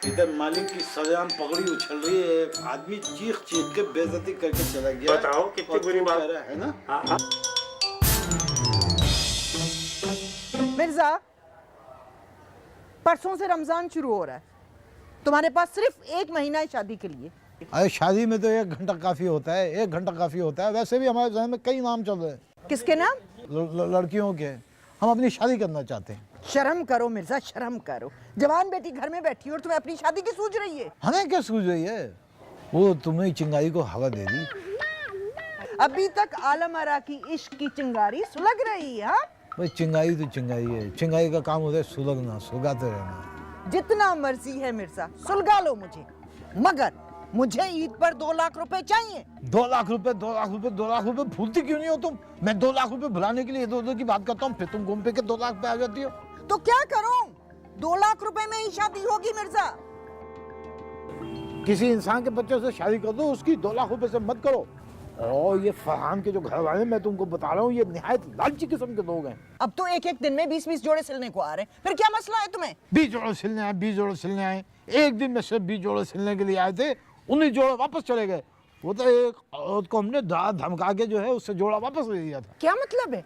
इधर मालिक की सरेआम पगड़ी उछल रही है, एक आदमी चीख के बेइज्जती करके चला गया। बताओ कितनी बुरी बात है ना? मिर्जा, परसों से रमजान शुरू हो रहा है, तुम्हारे पास सिर्फ 1 महीना है शादी के लिए। अरे शादी में तो 1 घंटा काफी होता है, 1 घंटा काफी होता है। वैसे भी हमारे जहन में कई नाम चल रहे हैं। किसके नाम? लड़कियों के। हम अपनी शादी करना चाहते हैं। शर्म करो मिर्जा, शर्म करो। जवान बेटी घर में बैठी है और तुम्हें अपनी शादी की सूझ रही है। हमें क्या सूझ रही है? वो तुम्हें चिंगारी को हवा दे दी। अभी तक आलम आरा की इश्क की चिंगारी सुलग रही है। भाई चिंगारी तो चिंगारी है, चिंगारी का काम होता है सुलगना, सुलगाते रहना। जितना मर्जी है मिर्जा, सुलगा लो मुझे, मगर मुझे ईद पर 2 लाख रुपए चाहिए। 2 लाख रुपए, 2 लाख रुपए, 2 लाख रुपए भूलती क्यों नहीं हो तुम? मैं 2 लाख रुपए भुलाने के लिए इधर-उधर की बात करता हूँ, फिर तुम घूम पे के 2 लाख पे आ जाती हो। तो क्या करूं? 2 लाख रुपए में ही शादी होगी मिर्जा। किसी इंसान के बच्चे से शादी कर दो, उसकी 2 लाख रुपए से मत करो। और ये फरहान के जो घर वाले, मैं तुमको बता रहा हूँ, ये निहायत लालची किस्म के लोग हैं। अब तो एक दिन में 20-20 जोड़े सिलने को आ रहे हैं, फिर क्या मसला है तुम्हें? 20 जोड़े सिलने आए, 20 जोड़े सिलने आए। एक दिन में सिर्फ 20 जोड़े सिलने के लिए आए थे, 19 जोड़े वापस चले गए। वो तो एक औरत को हमने धमका के जो है उससे जोड़ा वापस ले लिया था। क्या मतलब है?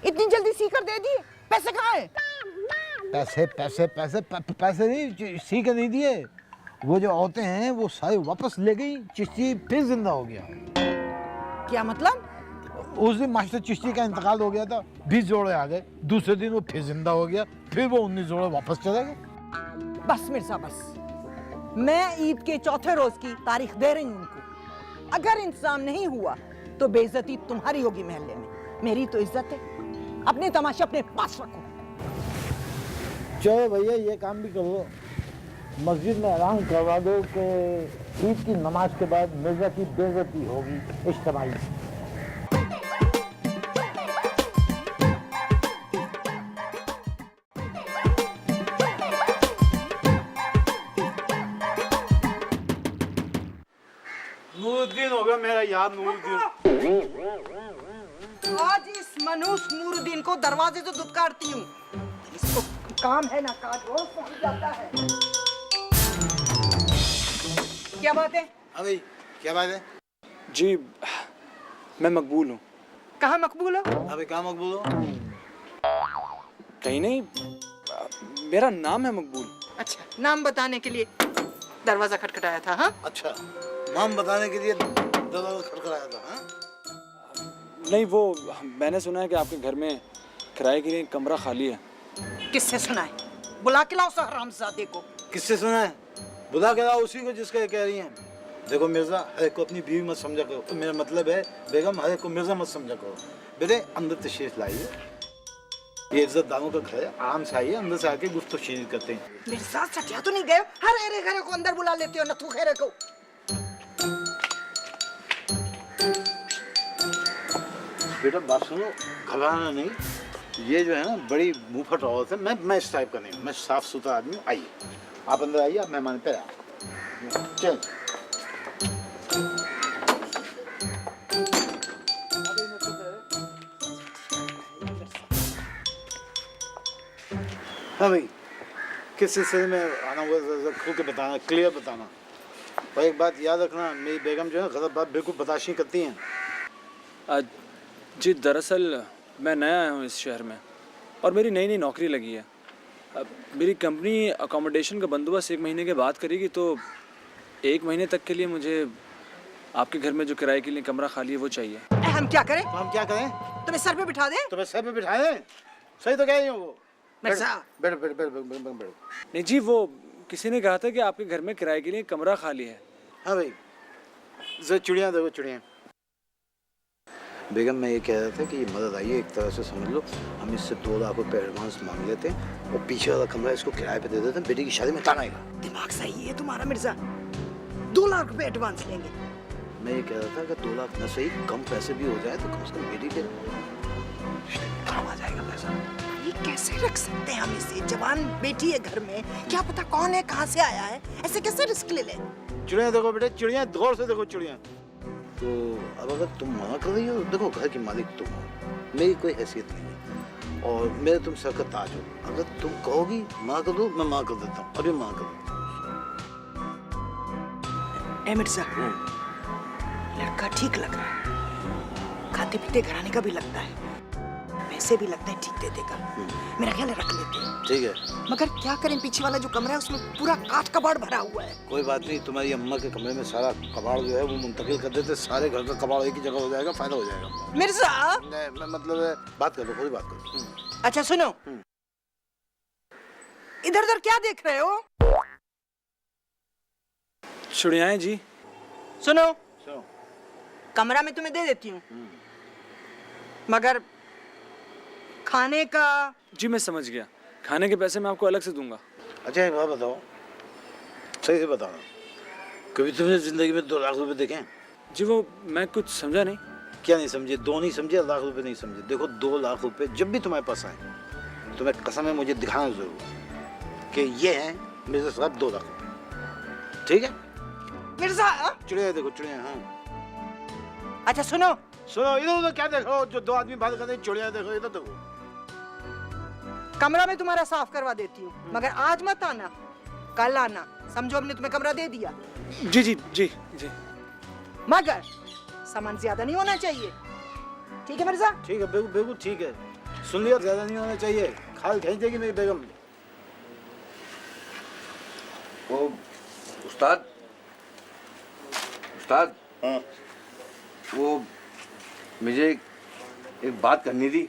इतनी जल्दी सीकर दे दिए? पैसे कहाँ हैं? पैसे पैसे पैसे पैसे नहीं, सीकर नहीं दिए। वो जो औरतें हैं वो सारे वापस ले गई, चिश्ती फिर जिंदा हो गया। क्या मतलब? उस दिन मास्टर चिश्ती का इंतकाल हो गया था, 20 जोड़े आ गए। दूसरे दिन वो फिर जिंदा हो गया, फिर वो 19 जोड़े वापस चले गए। बस मिर्जा बस, मैं ईद के चौथे रोज की तारीख दे रही हूँ उनको। अगर इंतजाम नहीं हुआ तो बेइज्जती तुम्हारी होगी महल्ले में, मेरी तो इज्जत है। अपने तमाशे अपने पास रखो। चलो भैया, ये काम भी करो, मस्जिद में ऐलान करवा दो कि ईद की नमाज के बाद मिर्जा की बेइज्जती होगी इज्तिमाई। नूरुद्दीन होगा मेरा यार, नूरुद्दीन। आज इस मनुष्य नूरुद्दीन को दरवाजे से दुत्कारती हूँ। इसको काम है ना काज, रोज पहुंच जाता है। क्या बात है? हाँ भाई, क्या बात है? जी मैं मकबूल हूँ। कहाँ मकबूल हो? हाँ भाई, कहाँ मकबूल हो? कहीं नहीं, मेरा नाम है मकबूल। अच्छा, नाम बताने के लिए दरवाजा खटखटाया था? हाँ, अच्छा, नाम बताने के लिए दरवाजा खटखटाया था? हाँ, नहीं, वो मैंने सुना है कि आपके घर में किराए के लिए कमरा खाली है। किससे सुना है? बुला के लाओ उस हरामजादे को। किससे सुना है? बुला के लाओ उसी को जिसका कह रही हैं। देखो मिर्जा, हर को अपनी बीवी मत समझा करो। मेरा मतलब है बेगम, हर को मिर्जा मत समझा करो। बेटे अंदर तशरीफ लाइए, ये इज्जतदारों का घर है, आराम से आइए, अंदर से आके गुफ्तगू करते हैं। मिर्जा सटिया तो नहीं गए? हर अरे घरे को अंदर बुला लेते हो ना, तू खेरे को। बेटा बात सुनो, घबराना नहीं। ये जो है ना बड़ी मुंहफट औरत है। मैं इस टाइप का नहीं हूँ, मैं साफ सुथरा आदमी हूँ। आइए, आप अंदर आइए, आप मेहमान पे आए। चल हाँ भाई, किस सिलसिले में आना हुआ खुल के बताना, क्लियर बताना। और एक बात याद रखना, मेरी बेगम जो है गलत बात बिल्कुल बर्दाश्त नहीं करती हैं। जी दरअसल मैं नया आया हूँ इस शहर में और मेरी नई नई नौकरी लगी है। अब मेरी कंपनी अकोमोडेशन का बंदोबस्त 1 महीने के बाद करेगी, तो 1 महीने तक के लिए मुझे आपके घर में जो किराए के लिए कमरा खाली है वो चाहिए। हम क्या करें? तो हम क्या करें? तुम्हें सर पे बिठा दें? तुम्हें सर पे बिठा दें? सही तो कह रही हूँ वो। मिर्जा, बैठो बैठो बैठो बैठो बैठो। नहीं जी, वो किसी ने कहा था कि आपके घर में किराए के लिए कमरा खाली है। हाँ भाई, जरा चिड़िया देखो, चिड़िया। बेगम मैं ये कह रहा था कि ये मदद आइए, एक तरह से समझ लो हम इससे 2 लाख रुपए एडवांस मांग लेते हैं और पीछे वाला कमरा इसको किराए पे दे देते हैं। बेटी की शादी में ताना आएगा। दिमाग सही है तुम्हारा मिर्जा। 2 लाख रुपए एडवांस लेंगे। मैं ये कह रहा था कि 2 लाख न सही, कम पैसे भी हो जाए तो कम से कम बेटी के काम आ जाएगा पैसा। ये कैसे रख सकते हैं हम इसे? जवान बेटी है घर में, क्या पता कौन है, कहाँ से आया है, ऐसे कैसे रिस्क ले ले? चिड़िया देखो बेटे, चिड़िया गौर से देखो चिड़िया। तो अब अगर तुम मना कर रही हो, देखो घर की मालिक तुम हो, मेरी कोई हैसियत नहीं है और मेरे तुम सर का ताज हो। अगर तुम कहोगी मना कर दो, मैं मना कर देता हूँ, अभी मना कर देता हूँ। ए मिर्जा, लड़का ठीक लग रहा है, खाते पीते घराने का भी लगता है, पैसे भी लगता है ठीक दे देगा। मेरा ख्याल है रख लेते हैं। ठीक है, मगर क्या करें, पीछे वाला जो कमरा है उसमें पूरा काठ कबाड़ भरा हुआ है। कोई बात नहीं, तुम्हारी अम्मा के कमरे में सारा कबाड़ जो है वो मुंतकिल कर देते, सारे घर का कबाड़ एक ही जगह हो जाएगा, फायदा हो जाएगा। मिर्जा, मैं मतलब है, बात करो, कोई बात करो। अच्छा सुनो, इधर उधर क्या देख रहे हो? चिड़ियाएं जी। सुनो, कमरा मैं तुम्हें दे देती हूँ, मगर खाने का। जी मैं समझ गया, खाने के पैसे मैं आपको अलग से दूंगा। अच्छा एक बात बताओ, सही से बताओ, कभी तुमने जिंदगी में 2 लाख रुपए देखे हैं? जी वो मैं कुछ समझा नहीं। क्या नहीं समझे? 2 नहीं समझे, लाख रुपए नहीं समझे। देखो 2 लाख रुपए जब भी तुम्हारे पास आए, तुम्हें कसम है मुझे दिखाना जरूर कि ये है मेरे साथ 2 लाख रुपए। ठीक है मिर्जा? चिड़िया देखो, चिड़िया। हाँ अच्छा सुनो, इधर उधर क्या देखो, जो 2 आदमी बात कर रहे हैं, चिड़िया देखो, इधर देखो। कमरा मैं तुम्हारा साफ करवा देती हूँ, मगर आज मत आना, कल आना। समझो हमने तुम्हें कमरा दे दिया। जी जी जी जी। मगर सामान ज्यादा नहीं होना चाहिए, ठीक है मिर्जा? ठीक है, बिल्कुल बिल्कुल ठीक है। सुन लिया, ज्यादा नहीं होना चाहिए, खाल खींच देगी मेरी बेगम। वो उस्ताद, उस्ताद, हाँ वो मुझे एक बात करनी थी।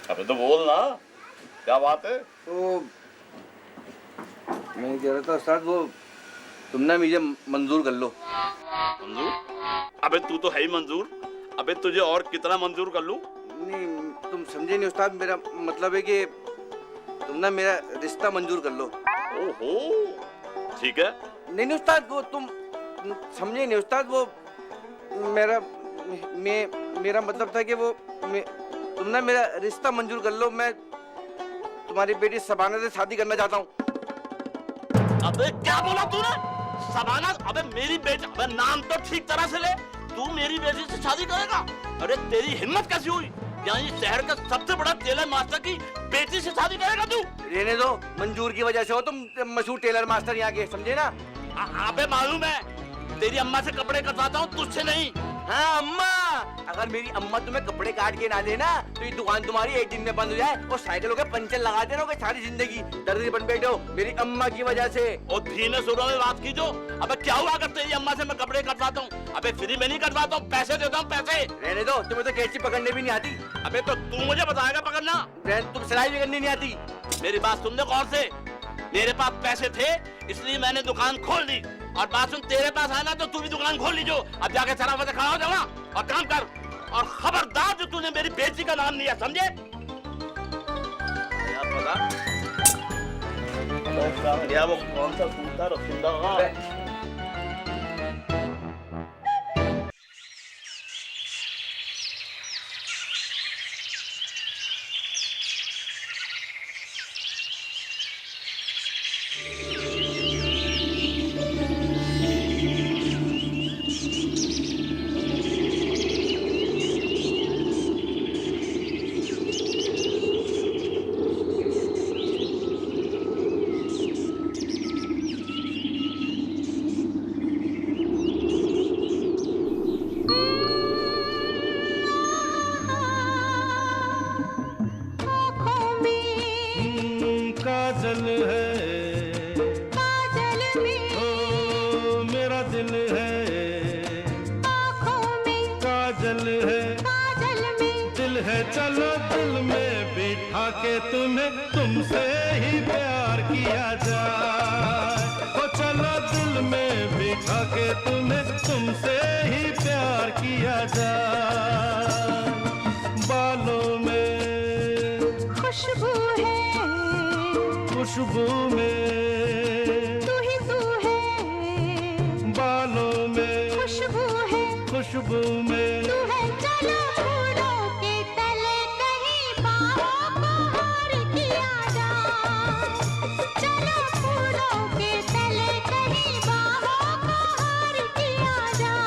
अबे तो बोल ना, क्या बात है? तो मैं कह रहा था उस्ताद, वो तुम ना मुझे मंजूर कर लो। मंजूर? अबे तू तो है ही मंजूर। अबे तुझे और कितना मंजूर कर लूं? नहीं तुम समझे नहीं उस्ताद, मेरा मतलब है कि तुम ना मेरा रिश्ता मंजूर कर लो। ओहो, ठीक है। नहीं नहीं उस्ताद, वो तुम समझे नहीं उस्ताद, वो मेरा मतलब था कि वो तुम ना मेरा रिश्ता मंजूर कर लो। मैं तुम्हारी बेटी सबाना से शादी करना चाहता हूँ। अबे क्या बोला तूने? सबाना? अबे मेरी बेटी, अबे नाम तो ठीक तरह से ले। तू मेरी बेटी से शादी करेगा? अरे तेरी हिम्मत कैसी हुई? यहाँ शहर का सबसे बड़ा टेलर मास्टर की बेटी से शादी करेगा तू? रहने दो, मंजूर की वजह से हो तुम मशहूर टेलर मास्टर यहाँ के, समझे ना? अबे मालूम है, तेरी अम्मा से कपड़े कटवाता हूँ, तुझसे नहीं। हाँ अम्मा, अगर मेरी अम्मा तुम्हें कपड़े काट के ना देना तो ये दुकान तुम्हारी एक दिन में बंद हो जाए और साइकिलों के पंचर लगा देना सारी जिंदगी। दर्दी बन बैठे हो मेरी अम्मा की वजह से। और धीमे सुरों में बात की जो। अबे क्या हुआ अगर तेरी अम्मा से मैं कपड़े कटवाता हूँ? अबे फ्री में नहीं कटवाता हूँ, पैसे देता हूँ, पैसे। रहने दो, तुम्हें तो कैंची पकड़ने भी नहीं आती। अबे तो तू मुझे बताएगा पकड़ना? तुम सिलाई भी करनी नहीं आती। मेरी बात सुन ले गौर से, मेरे पास पैसे थे इसलिए मैंने दुकान खोल दी, और बात सुन, तेरे पास आना तो तू भी दुकान खोल लीजो। अब जाके सराफ से खड़ा हो जाओ और काम कर, और खबरदार जो तूने मेरी बेटी का नाम लिया, समझे? क्या वो कौन सा कूता रखिंदा होगा? काजल है काजल में, ओ मेरा दिल है आँखों में, काजल में दिल है, चलो दिल में बिठा के तुम्हें तुमसे ही प्यार किया जाए। ओ चलो दिल में बिठा के तुम्हें तुमसे ही प्यार किया जाए। बालों में खुशबू है, खुशबू में तू ही तू है, बालों में खुशबू है, खुशबू में तू है। चलो फूलों के तले कहीं बाहों को हार किया जाए, चलो फूलों के तले कहीं बाहों को हार किया जाए।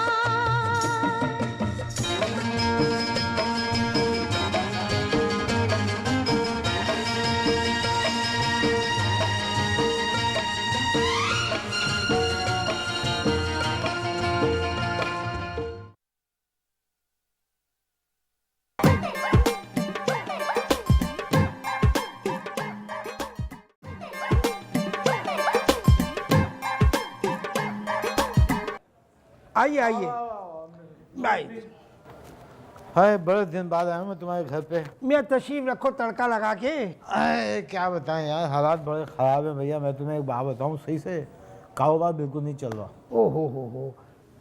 आइए आइए भाई। हाय, बड़े दिन बाद आया हूँ मैं तुम्हारे घर पे। मैं तशरीफ रखो तड़का लगा के। अरे क्या बताएं यार, हालात बड़े ख़राब हैं भैया। मैं तुम्हें एक बात बताऊँ, सही से कारोबार बिल्कुल नहीं चल रहा। ओ हो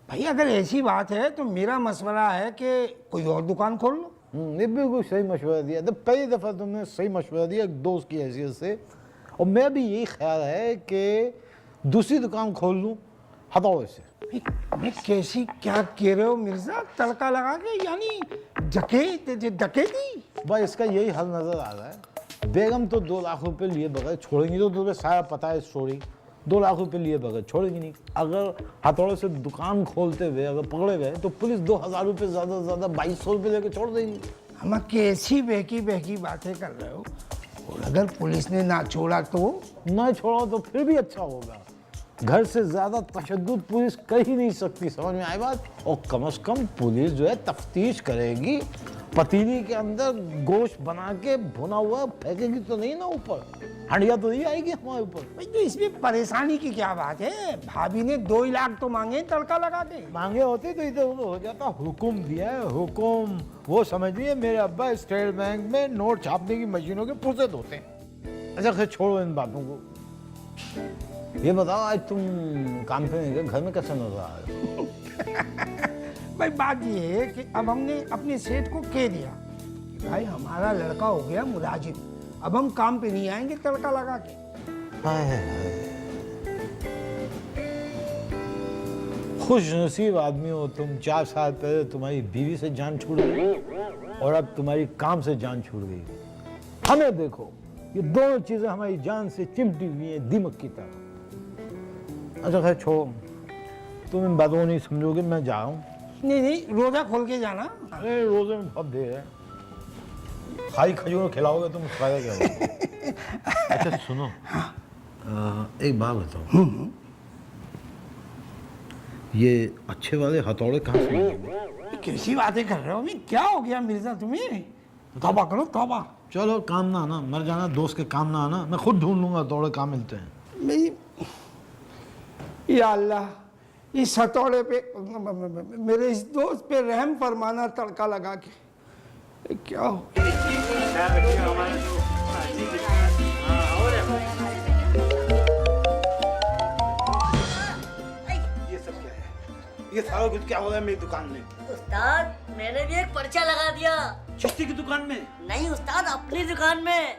भैया, अगर ऐसी बात है तो मेरा मशवरा है कि कोई और दुकान खोल लो। ये बिल्कुल सही मशवरा दिया। तो पहली दफ़ा तुमने सही मशवरा दिया एक दोस्त की हैसियत से, और मैं भी यही ख्याल है कि दूसरी दुकान खोल लूँ हथौड़े से। मैं कैसी क्या कह रहे हो मिर्जा, तड़का लगा के यानी डकैती? भाई इसका यही हल नज़र आ रहा है। बेगम तो 2 लाख रुपए लिए बगैर छोड़ेंगी, तो तुम्हें सारा पता है स्टोरी। 2 लाख रुपए लिए बगैर छोड़ेंगी नहीं। अगर हथौड़े से दुकान खोलते हुए अगर पकड़े गए तो पुलिस 2000 रुपये ज़्यादा से ज़्यादा 2200 रुपये लेके छोड़ देंगी। हम कैसी बहकी बातें कर रहे हो, और अगर पुलिस ने ना छोड़ा तो? ना छोड़ा तो फिर भी अच्छा होगा। घर से ज्यादा तशद्दुद पुलिस कर ही नहीं सकती, समझ में आई बात? और कम से कम पुलिस जो है तफ्तीश करेगी, पतीली के अंदर गोश्त बना के भुना हुआ फेंकेगी तो नहीं ना ऊपर, हंडिया तो नहीं आएगी हमारे ऊपर। भाई तो इसमें परेशानी की क्या बात है? भाभी ने 2 लाख तो मांगे तड़का लगा के। मांगे होते तो इधर उधर हो जाता। हुक्म दिया है, हुक्म। वो समझिए मेरे अब्बा स्टेट बैंक में नोट छापने की मशीनों के पुर्जे धोते हैं। अच्छा खैर छोड़ो इन बातों को। ये बताओ आज तुम काम पे नहीं गए, घर में कैसे नजर आ रहे हो? भाई बात ये है कि अब हमने अपने सेठ को कह दिया कि भाई हमारा लड़का हो गया मुलाजिम, अब हम काम पे नहीं आएंगे तड़का लगा के। खुश नसीब आदमी हो तुम। 4 साल पहले तुम्हारी बीवी से जान छूट गई और अब तुम्हारी काम से जान छूट गई। हमें देखो, ये दोनों चीजें हमारी जान से चिमटी हुई हैं दीमक की तरह। अच्छा खैर छोड़ो, तुम इन बातों को नहीं समझोगे, मैं जा रहा हूँ। नहीं नहीं, रोजा खोल के जाना। अरे रोजे में बहुत देर है, खाई खजूर खिलाओगे तुम, फायदा क्या होगा? अच्छा सुनो, एक बात बताओ, ये अच्छे वाले हथौड़े कहाँ से मिलेंगे? कैसी बातें कर रहे हो? अभी क्या हो गया मिर्जा तुम्हें? तौबा करो तौबा। चलो काम ना आना, मर जाना, दोस्त के काम ना आना, मैं खुद ढूंढ लूंगा हथौड़े कहाँ मिलते हैं। नहीं, या अल्लाह, इस हथौड़े पे मेरे इस दोस्त पे रहम फरमाना, तड़का लगा के। क्या हो ये सब क्या है? ये सारा कुछ क्या हो रहा है मेरी दुकान में? उस्ताद, मैंने भी एक पर्चा लगा दिया। चिश्ती की दुकान में? नहीं उस्ताद, अपनी दुकान में।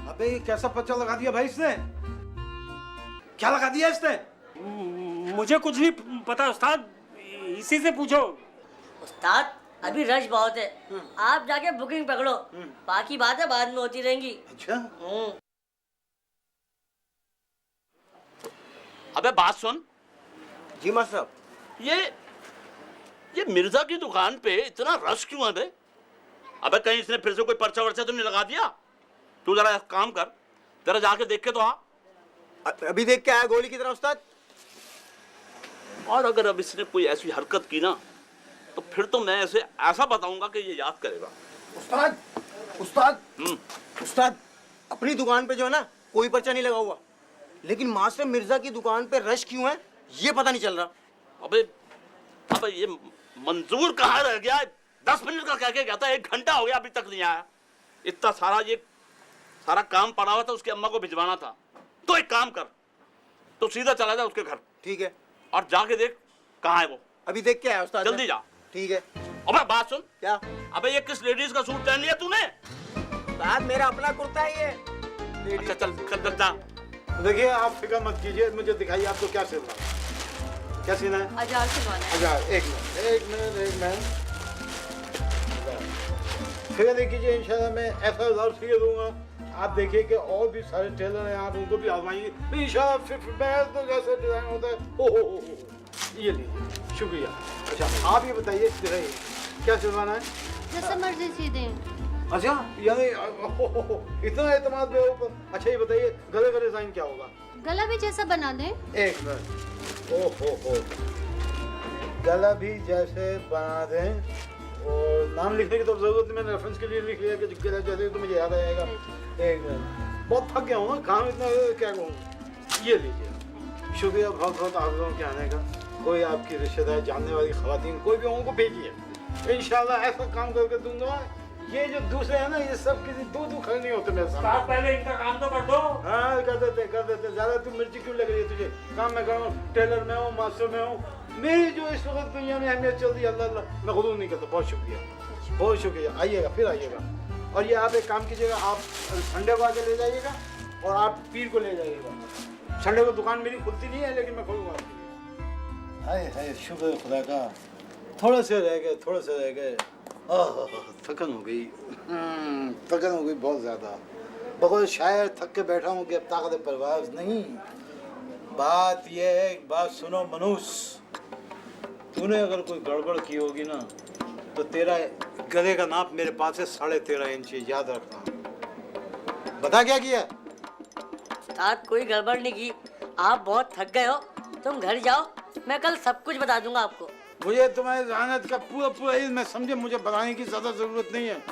अबे ये कैसा पर्चा लगा दिया भाई इसने? क्या लगा दिया इसने? मुझे कुछ नहीं पता उस्ताद, इसी से पूछो। उस्ताद, अभी रश बहुत है, आप जाके बुकिंग पकड़ो, बाकी बातें बाद में होती रहेंगी। अच्छा, अबे बात सुन। जी मास्टर साहब। ये मिर्जा की दुकान पे इतना रश क्यों है बे? अबे कहीं इसने फिर से कोई पर्चा वर्चा तो नहीं लगा दिया? तू जरा काम कर, जरा जाके देख के तो आ। अभी देख के आया गोली की तरह उस्ताद। और अगर अब इसने कोई ऐसी हरकत की ना, तो फिर तो मैं इसे ऐसा बताऊंगा कि ये याद करेगा। उस्ताद, उस्ताद, उस्ताद, अपनी दुकान पे जो है ना, कोई पर्चा नहीं लगा हुआ, लेकिन मास्टर मिर्जा की दुकान पे रश क्यों है ये पता नहीं चल रहा। अबे ये मंजूर कहाँ रह गया? 10 मिनट का कह के गया था, 1 घंटा हो गया अभी तक नहीं आया। इतना सारा ये सारा काम पड़ा हुआ था, उसकी अम्मा को भिजवाना था। तो एक काम कर, तो सीधा चला जा उसके घर। ठीक है। और जाके देख कहाँ है वो। अभी देख के आया उस्ताद। जल्दी जा। ठीक है। अबे बात सुन। क्या? अबे ये किस लेडीज का सूट पहन लिया तूने? उस्ताद, मेरा अपना कुर्ता है ये। अच्छा चल चल जा। देखिए आप फिक्र मत कीजिए, मुझे दिखाइए आपको क्या सीना है, क्या सीना है? 1000 सिलवाना है। 1000। एक मिनट। फिर नहीं कीजिए, इंशाल्लाह मैं ऐसा 1000 सीखे दूंगा। आप देखिए कि और भी सारे टेलर हैं, आप उनको भी आजमाइए इंशाल्लाह। फिर तो जैसे डिजाइन होता है, हो ये लीजिए, शुक्रिया। अच्छा आप ये बताइए, दिखाइए क्या सिलवाना है? जैसे मर्जी सी दें। अच्छा यानी इतना एतमाद मेरे ऊपर। अच्छा ये बताइए गले का डिजाइन क्या होगा? गला भी जैसा बना दें। एक मिनट, हो गला भी जैसे बना दें, और नाम लिखने की तो जरूरत नहीं, मैंने रेफरेंस के लिए लिख लिया कि गला जैसे, तो मुझे याद आएगा। एक मिनट, बहुत थक गया हूँ ना, काम इतना क्या कहूँ। ये लीजिए, शुक्रिया बहुत बहुत आप लोगों के आने का। कोई आपकी रिश्तेदार, जानने वाली खवातीन कोई भी उनको भेजिए, इंशाल्लाह ऐसा काम करके दूंगा। ये जो दूसरे हैं ना, ये सब किसी दो खड़े नहीं होते मेरे सामने। पहले इनका काम तो कर दो। हाँ कर देते। ज्यादा तू मिर्ची क्यों लग रही है तुझे? काम मैं कर रहा हूँ, टेलर में हूँ, मास्टर में हूँ। मेरी जो इस वक्त दुनिया में अहमियत चल रही है, अल्लाह अल्लाह, मैं खुद नहीं करता। बहुत शुक्रिया, आइएगा, फिर आइएगा। और ये आप एक काम कीजिएगा, आप संडे को आके ले जाइएगा और आप पीर को ले जाइएगा। संडे को दुकान मेरी खुलती नहीं है, लेकिन मैं खोलूँगा। हाय शुक्र खुदा का, थोड़े से रह गए। थकन हो गई बहुत ज़्यादा। बगैर शायर थक के बैठा हूँ कि अब ताकत परवाज़ नहीं। बात यह है, बात सुनो मनूस, तूने अगर कोई गड़बड़ की होगी ना, तो तेरा गले का नाप मेरे पास है 13.5 इंच, याद रखना। बता क्या किया? उस्ताद, कोई गड़बड़ नहीं की, आप बहुत थक गए हो, तुम घर जाओ, मैं कल सब कुछ बता दूंगा आपको। मुझे तुम्हारी जहानत का पूरा इल्म है, समझे? मुझे बताने की ज़्यादा ज़रूरत नहीं है।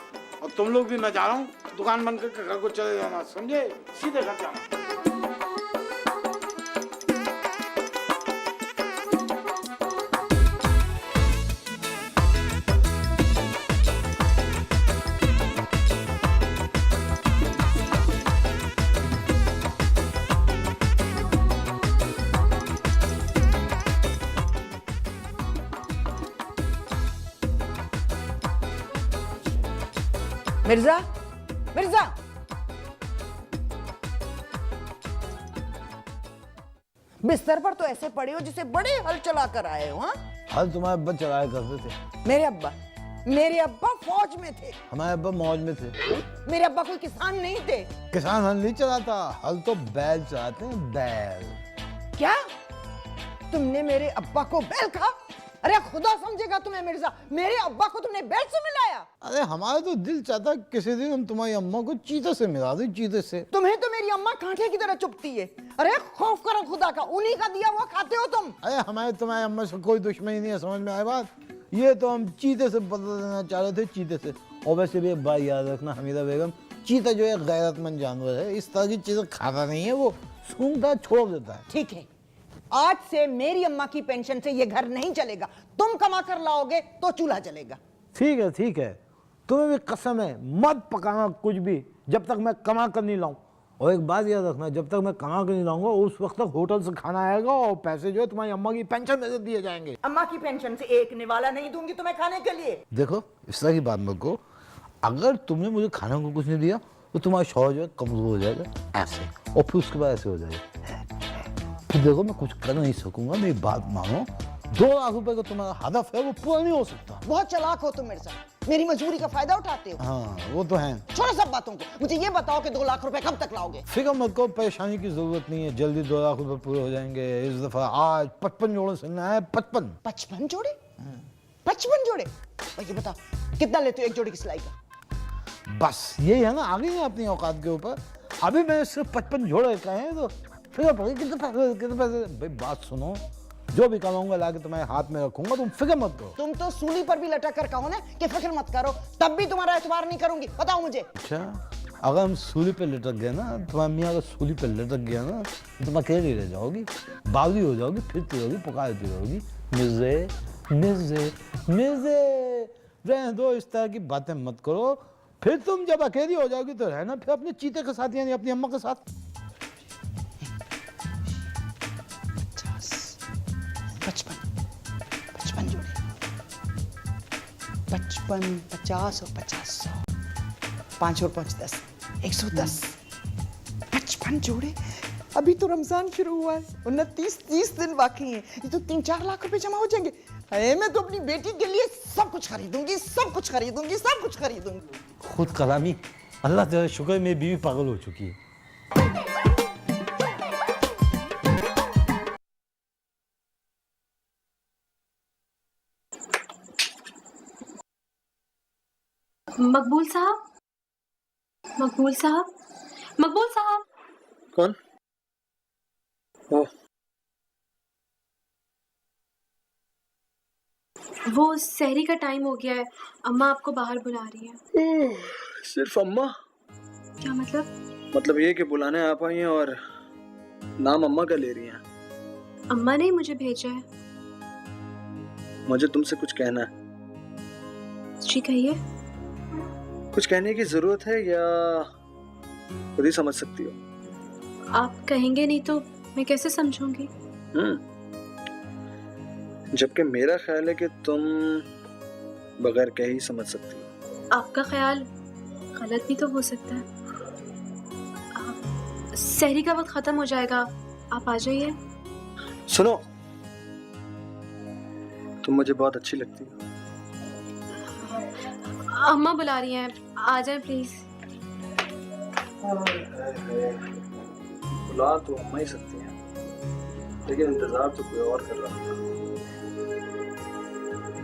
और तुम लोग भी, मैं जा रहा हूँ, दुकान बंद करके घर को चले जाना, समझे? सीधे घर जाना। मिर्जा, बिस्तर पर तो ऐसे पड़े हो जिसे बड़े हल चला कर आए हो। हाँ, हल तुम्हारे अब्बा चलाया करते थे। मेरे अब्बा फौज में थे। हमारे अब्बा मौज में थे। मेरे अब्बा कोई किसान नहीं थे। किसान हल नहीं चलाता, हल तो बैल चलाते हैं, बैल। क्या तुमने मेरे अब्बा को बैल कहा? अरे खुदा समझेगा तुम्हें मिर्जा, मेरे अब्बा को तुमने बेड से मिलाया। अरे हमारा तो दिल चाहता है किसी दिन हम तुम्हारी अम्मा को चीते से मिला दें, चीते से। तुम्हें तो मेरी अम्मा कांटे की तरह चुपती है। अरे खौफ करो खुदा का, उन्हीं का दिया हुआ खाते हो तुम। अरे हमारे तुम्हारी अम्मा से कोई दुश्मनी नहीं है, समझ में आया बात? ये तो हम चीते से बदल देना चाह रहे थे, चीते से। और वैसे भी एक बात याद रखना हमीदा बेगम, चीता जो है गैरतमंद जानवर है, इस तरह की चीजें खाता नहीं है, वो सूंघता छोड़ देता है। ठीक है, आज से मेरी अम्मा की पेंशन से ये घर नहीं चलेगा। तुम कमा कर लाओगे तो चूल्हा जलेगा। ठीक है ठीक है, तुम्हें भी कसम है, मत पकाना कुछ भी जब तक मैं कमा कर नहीं लाऊं। और एक बात याद रखना, जब तक मैं कमा कर नहीं लाऊंगा उस वक्त तक होटल से खाना आएगा और पैसे जो है तुम्हारी अम्मा की पेंशन में से दिए जाएंगे। अम्मा की पेंशन से एक निवाला नहीं दूंगी तुम्हें खाने के लिए। देखो इस तरह की बात मत करो, अगर तुमने मुझे खाने को कुछ नहीं दिया तो तुम्हारा शौहर जो है कमजोर हो जाएगा ऐसे, और फिर उसके बाद ऐसे हो जाएगा। फिर देखो मैं कुछ कर नहीं सकूंगा, मेरी बात मानो। 2 लाख रुपए का तुम्हारा हदफ है वो पूरा नहीं हो सकता। बहुत चालाक हो तुम मिर्जा, मेरी मजबूरी का फायदा उठाते हो। हाँ वो तो है। छोड़ो सब बातों को, मुझे ये बताओ कि 2 लाख रुपए कब तक लाओगे? फिक्र मत करो, परेशानी की जरूरत नहीं है, जल्दी 2 लाख रुपए पूरे हो जाएंगे। इस दफा आज 55 जोड़े सुनना है। 55 जोड़े? 55 जोड़े? ये बताओ कितना लेते हो एक जोड़ी की सिलाई का? बस यही है ना, आगे नहीं अपनी औकात के ऊपर। अभी मैंने सिर्फ 55 जोड़े कहे हैं तो फिर कितने पैसे। भाई बात सुनो, जो भी कमाऊंगा लाके तुम्हारे हाथ में रखूंगा, तुम फिक्र मत करो। तुम तो सूली पर भी लटक कर कहो ना कि फिक्र मत करो, तब भी तुम्हारा एतबार नहीं करूंगी, बताओ मुझे। अच्छा, अगर हम सूली पे लटक गए ना, तुम्हारी मियाँ अगर सूली पे लटक गया ना, तो तुम अकेली रह जाओगी, बावली हो जाओगी, फिरती रहोगी, पुकारती रहोगी, मिर्जे मिर्जे मिर्जे। रहने दो, इस तरह की बातें मत करो। फिर तुम जब अकेली हो जाओगी तो रहना फिर अपने चीते के साथ, यानी अपनी अम्मा के साथ। 55 जोड़े, 55, 50 और 50, 5 और 5 10, 110। 55 जोड़े। अभी तो रमजान शुरू हुआ है, 29-30 दिन बाकी हैं। ये तो 3-4 लाख रुपए जमा हो जाएंगे। अरे मैं तो अपनी बेटी के लिए सब कुछ खरीदूंगी, सब कुछ खरीदूंगी, सब कुछ खरीदूंगी। खुद कलामी, अल्लाह तेरा शुक्र है मेरी बीवी पागल हो चुकी है। मकबूल साहब, मकबूल साहब, मकबूल साहब। कौन? ओ, वो सहरी का टाइम हो गया है, अम्मा आपको बाहर बुला रही है। सिर्फ अम्मा? क्या मतलब? मतलब ये कि बुलाने आप आई हैं और नाम अम्मा का ले रही हैं। अम्मा ने मुझे भेजा है। मुझे तुमसे कुछ कहना है। जी कहिए। कुछ कहने की जरूरत है या खुद ही समझ सकती हो? आप कहेंगे नहीं तो मैं कैसे समझूंगी? जबकि मेरा ख्याल है कि तुम बगैर कहे ही समझ सकती हो। आपका ख्याल गलत भी तो हो सकता है। सहरी का वक्त खत्म हो जाएगा, आप आ जाइए। सुनो, तुम मुझे बहुत अच्छी लगती हो। अम्मा बुला रही हैं, आ जाए प्लीज। बुला तो अम्मा ही सकती हैं, लेकिन इंतजार तो कोई और कर रहा है।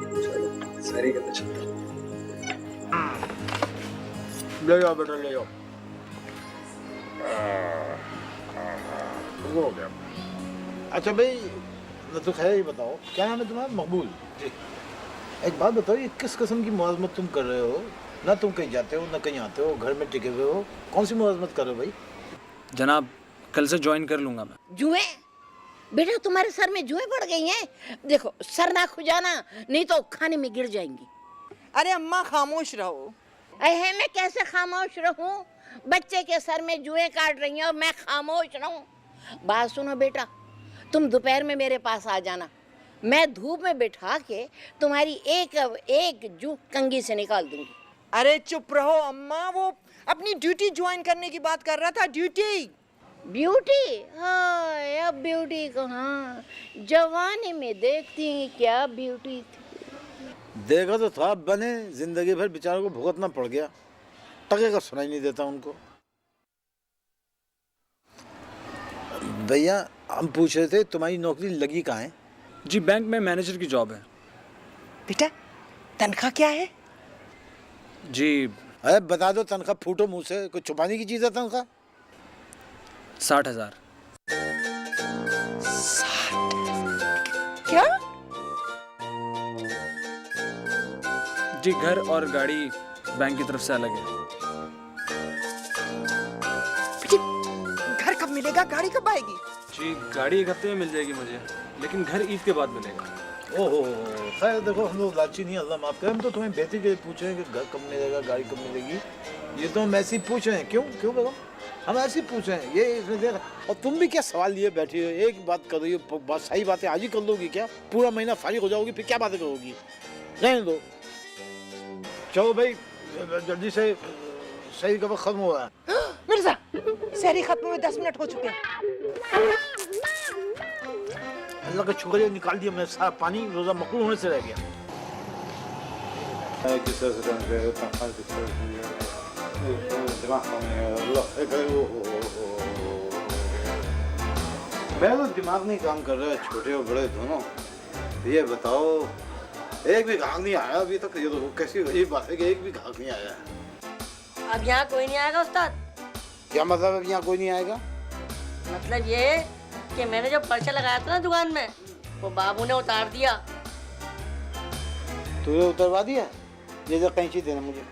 चलो सारी करते चलते हैं। ले जाओ बेटा, ले जाओ। वो हो गया। अच्छा भाई तो खैर ये बताओ, क्या नाम है तुम्हारा? मकबूल जी। एक बात बताओ, ये किस किस्म की मुलाजमत तुम कर रहे हो? ना तुम कहीं जाते हो ना कहीं आते हो, घर में टिके हुए हो, कौन सी मुलाजमत कर रहे हो भाई? जनाब कल से ज्वाइन कर लूंगा मैं। जुए? बेटा तुम्हारे सर में जुए पड़ गई हैं? देखो सर ना खुजाना, नहीं तो खाने में गिर जाएंगी। अरे अम्मा खामोश रहो। अहे मैं कैसे खामोश रहूं? बच्चे के सर में जुए काट रही हैं और मैं खामोश रहूं? बात सुनो बेटा, तुम दोपहर में मेरे पास आ जाना, मैं धूप में बिठा के तुम्हारी एक जू कंगी से निकाल दूंगी। अरे चुप रहो अम्मा, वो अपनी ड्यूटी ज्वाइन करने की बात कर रहा था। ड्यूटी? ब्यूटी? हाँ, अब ब्यूटी कहाँ, जवानी में देखती क्या ब्यूटी थी। देखा तो था बने, जिंदगी भर बेचारों को भुगतना पड़ गया, टके का सुनाई नहीं देता उनको। भैया हम पूछ रहे थे तुम्हारी नौकरी लगी कहाँ है? जी बैंक में मैनेजर की जॉब है। बेटा तनख्वाह क्या है? जी अरे बता दो तनख्वाह, फूटो मुंह से, कुछ छुपाने की चीज है तनख्वाह? 60,000। क्या? जी घर और गाड़ी बैंक की तरफ से अलग है। घर कब मिलेगा, गाड़ी कब आएगी? जी गाड़ी 1 हफ्ते में मिल जाएगी मुझे, लेकिन घर ईद के बाद मिलेगा। ओहो, खैर देखो हम लोग लालची नहीं, अल्लाह माफ करे। हम तो तुम्हें बेहतर के लिए पूछ रहे हैं कि घर कब मिलेगा, गाड़ी कब मिलेगी। ये तो हम ऐसे ही पूछ रहे हैं। क्यों क्यों बेगम, हम ऐसे ही पूछ रहे हैं। ये इसमें देख, और तुम भी क्या सवाल लिए बैठी हो, एक बात कर रही हो, बात सही बातें आज ही कर लोगी क्या? पूरा महीना फारिग हो जाओगी, फिर क्या बातें करोगी? रहने दो, चलो भाई जल्दी से, सही कब खत्म हो रहा है। मिर्जा सहरी खत्म हुए 10 मिनट हो चुके हैं। अल्लाह का शुक्र है निकाल दिया मैंने सारा पानी, रोजा मकरूह होने से रह गया। मेरा तो दिमाग नहीं काम कर रहा है, छोटे और बड़े दोनों। ये बताओ, एक भी ग्राहक नहीं आया अभी तक। ये तो कैसी ये बात है कि एक भी ग्राहक नहीं आया। अब यहाँ कोई नहीं आएगा उस्ताद? क्या मतलब है यहाँ कोई नहीं आएगा? मतलब ये कि मैंने जो पर्चा लगाया था ना दुकान में, वो बाबू ने उतार दिया। तूने उतरवा दिया? ये जो कैंची देना मुझे।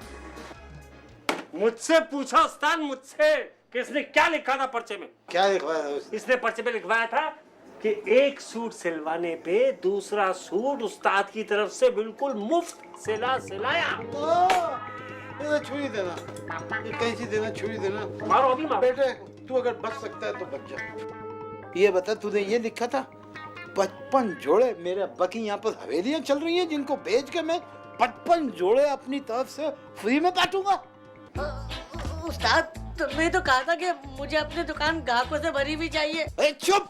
मुझसे पूछा उस्ताद, मुझसे कि इसने क्या लिखा था पर्चे में? क्या लिखवाया था उसने? इसने पर्चे पे लिखवाया था कि एक सूट सिलवाने पे दूसरा सूट उस्ताद की तरफ से बिल्कुल मुफ्त सिलाया। ये छुरी देना, ये कैंची देना, छुरी देना। मारो अभी मारो। बेटे तू अगर बच सकता है तो बच जा। ये बता, तूने ये लिखा था 55 जोड़े मेरे अब्बा की यहाँ पर हवेलियाँ चल रही हैं, जिनको बेच के मैं 55 जोड़े अपनी तरफ से फ्री में बांटूंगा। उस्ताद तुमने तो कहा था कि मुझे अपनी दुकान ग्राहकों से भरी भी चाहिए। अरे चुप,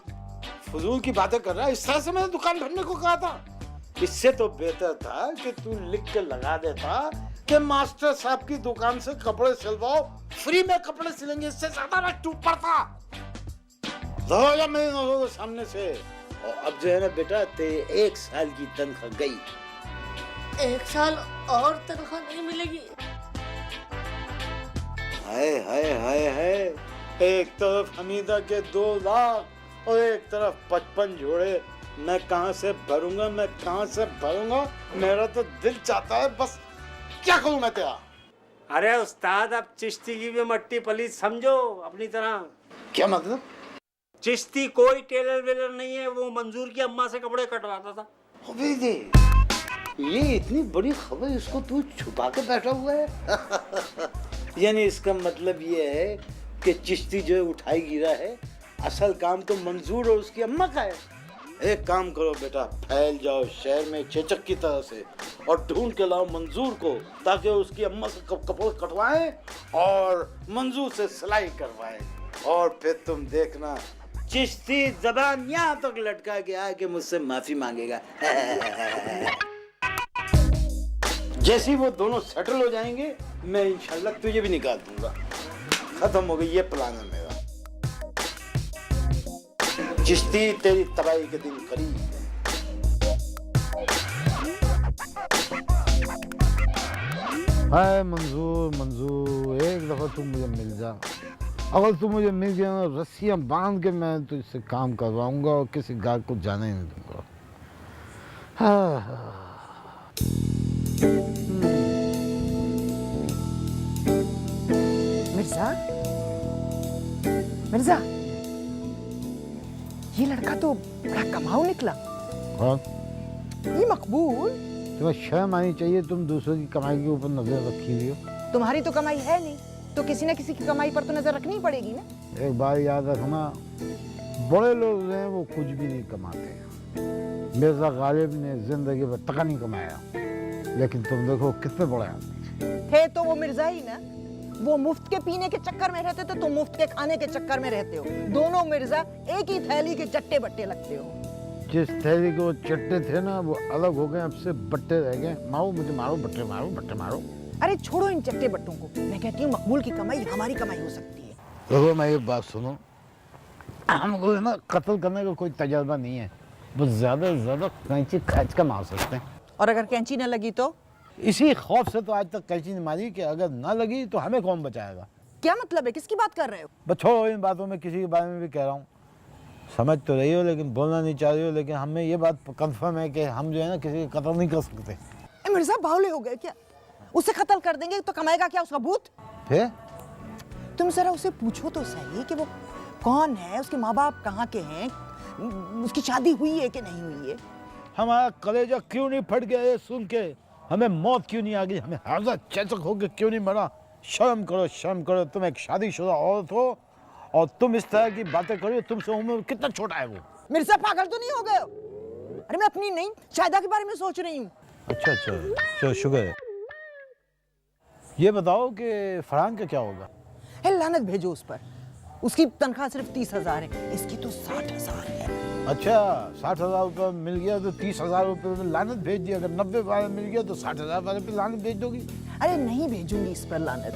फजूल की बातें कर रहा है। इस तरह से मैंने दुकान भरने को कहा था? इससे तो बेहतर था कि तू लिख के लगा देता कि मास्टर साहब की दुकान से कपड़े सिलवाओ, फ्री में कपड़े सिलेंगे। इससे ज्यादा मैं टूट पड़ता। रोजा मेरे नजरों के सामने से। और अब जो है ना बेटा, तेरे 1 साल की तनख्वाह गई। 1 साल और तनख्वाह नहीं मिलेगी? हाय हाय हाय हाय, एक तरफ हमीदा के 2 लाख और एक तरफ 55 जोड़े। मैं कहाँ से भरूंगा, मैं कहाँ से भरूंगा? मेरा तो दिल चाहता है, बस क्या करूं मैं तेरा? अरे उस्ताद, अब चिश्ती की भी मट्टी पलीत समझो अपनी तरह। क्या मतलब? चिश्ती कोई टेलर वेलर नहीं है, वो मंजूर की अम्मा से कपड़े कटवाता था। अबे दे, ये इतनी बड़ी खबर इसको तू छुपा के बैठा हुआ है। यानी इसका मतलब ये है कि चिश्ती जो उठाई गिरा है, असल काम तो मंजूर और उसकी अम्मा का है। एक काम करो बेटा, फैल जाओ शहर में चेचक की तरह से और ढूंढ के लाओ मंजूर को, ताकि उसकी अम्मा से कपड़े कटवाएं और मंजूर से सिलाई करवाएं। और फिर तुम देखना, चिश्ती जबान यहाँ तक लटका के आके मुझसे माफी मांगेगा। जैसे ही वो दोनों सेटल हो जाएंगे, मैं इंशाल्लाह तुझे भी निकाल दूंगा। खत्म हो गई, ये प्लान है मेरा। चिश्ती, तेरी तबाही के दिन करीब है। हाय मंजूर, मंजूर एक दफा तुम मुझे मिल जा। अगर तुम मुझे मिल गया ना, रस्सियां बांध के मैं तुझसे काम करवाऊंगा और किसी गाहक को जाने नहीं दूंगा। हाँ। मिर्जा, मिर्जा, ये लड़का तो बड़ा कमाऊ निकला। कौन? ये मकबूल। तुम्हें शर्म आनी चाहिए, तुम दूसरों की कमाई के ऊपर नजर रखी हुई हो। तुम्हारी तो कमाई है नहीं, तो किसी न किसी की कमाई पर तो नजर रखनी पड़ेगी ना। एक बात याद रखना, बड़े लोग हैं वो कुछ भी नहीं कमाते। मिर्जा गालिब ने जिंदगी में टका नहीं कमाया, लेकिन तुम देखो कितने बड़े आदमी थे तो वो मिर्जा ही ना। वो मुफ्त के पीने के चक्कर में रहते थे, तो मुफ्त के खाने के चक्कर में रहते हो। दोनों मिर्जा एक ही थैली के चट्टे बट्टे लगते हो। जिस थैली के वो चट्टे थे ना, वो अलग हो गए, अब से बट्टे रह गए। मारो मुझे, मारो बट्टे मारो, बट्टे मारो। अरे छोड़ो इन चट्टे बट्टों को, मैं कहती हूँ मकबूल की कमाई हमारी कमाई हो सकती है। देखो मैं एक बात सुनो, हमको है ना कत्ल करने का कोई तजर्बा नहीं है, बस ज्यादा से ज्यादा कैंची खींच कर मार सकते हैं। और अगर कैंची न लगी तो? इसी खौफ से तो आज तक कैंची नहीं मारी कि अगर ना लगी तो हमें कौन बचाएगा। क्या मतलब है, किसकी बात कर रहे हो? बस छोड़ो इन बातों में, किसी के बारे में भी कह रहा हूँ। समझ तो रही हो लेकिन बोलना नहीं चाह रही हो, लेकिन हमें ये बात कंफर्म है कि हम जो है ना किसी का कत्ल नहीं कर सकते। मिर्जा बावले हो गए क्या? उसे कत्ल कर देंगे तो कमाएगा क्या उसका भूत? फिर तुम जरा उसे पूछो तो सही कि वो कौन है, उसके माँ बाप कहाँ के हैं, उसकी शादी हुई है कि नहीं हुई है। हमारा कलेजा क्यों नहीं फट गया ये सुन के? हमें मौत क्यों नहीं आ गई? हमें हर्जा चेचक होकर क्यों नहीं मरा? शर्म करो, शर्म करो। तुम एक शादीशुदा औरत हो और तुम इस तरह की बातें करो। तुमसे उम्र कितना छोटा है वो। मिर्जा पागल तो नहीं हो गए हो? अरे मैं अपनी नहीं शायदा के बारे में सोच रही हूँ। अच्छा अच्छा, चलो शुक्र है। ये बताओ कि फरहान का क्या होगा? लानत भेजो उस पर। उसकी तनख्वाह सिर्फ 30,000 है, इसकी तो 60,000 है। अच्छा, 60,000 रुपये मिल गया तो 30,000 रुपये में लानत भेज दिया। अगर 90 वाला मिल गया तो 60,000 वाले पे लानत भेज दोगी? अरे नहीं भेजूंगी इस पर लानत।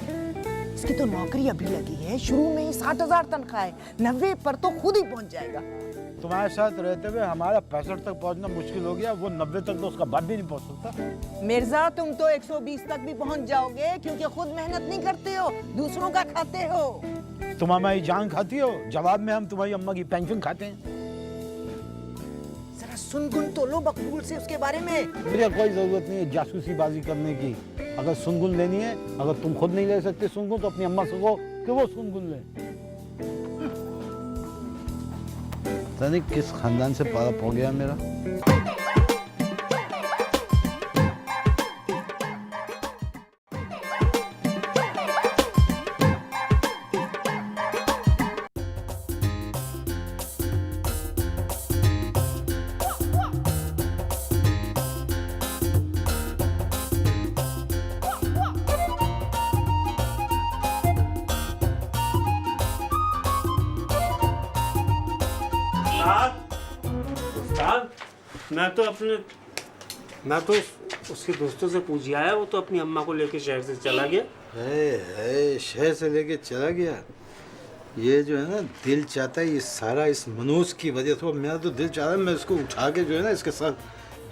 इसकी तो नौकरी अभी लगी है, शुरू में ही 60,000 तनख्वाह है, 90 पर तो खुद ही पहुंच जाएगा। तुम्हारे साथ रहते हुए हमारा 65 तक पहुंचना मुश्किल हो गया, वो 90 तक तो उसका बाप भी नहीं पहुंच सकता। मिर्जा तुम तो 120 तक भी पहुंच जाओगे, क्योंकि खुद मेहनत नहीं करते हो, दूसरों का खाते हो। तुम हमारी जान खाती हो, जवाब में हम तुम्हारी अम्मा की पेंशन खाते हैं। जरा सुनगुन तो लो मकबूल से उसके बारे में। मुझे कोई जरूरत नहीं है जासूसी बाजी करने की। अगर सुनगुन लेनी है, अगर तुम खुद नहीं ले सकते सुनगुन, तो अपनी अम्मा से कहो कि वो सुनगुन ले। पता नहीं किस खानदान से पाला हो गया मेरा। मैं तो उसके दोस्तों से पूछ आया, वो तो अपनी अम्मा को लेके शहर से चला गया। शहर से लेके चला गया। ये जो है ना दिल चाहता है, ये सारा इस मनोज की वजह से। मेरा तो दिल चाहता है मैं इसको उठा के जो है ना इसके साथ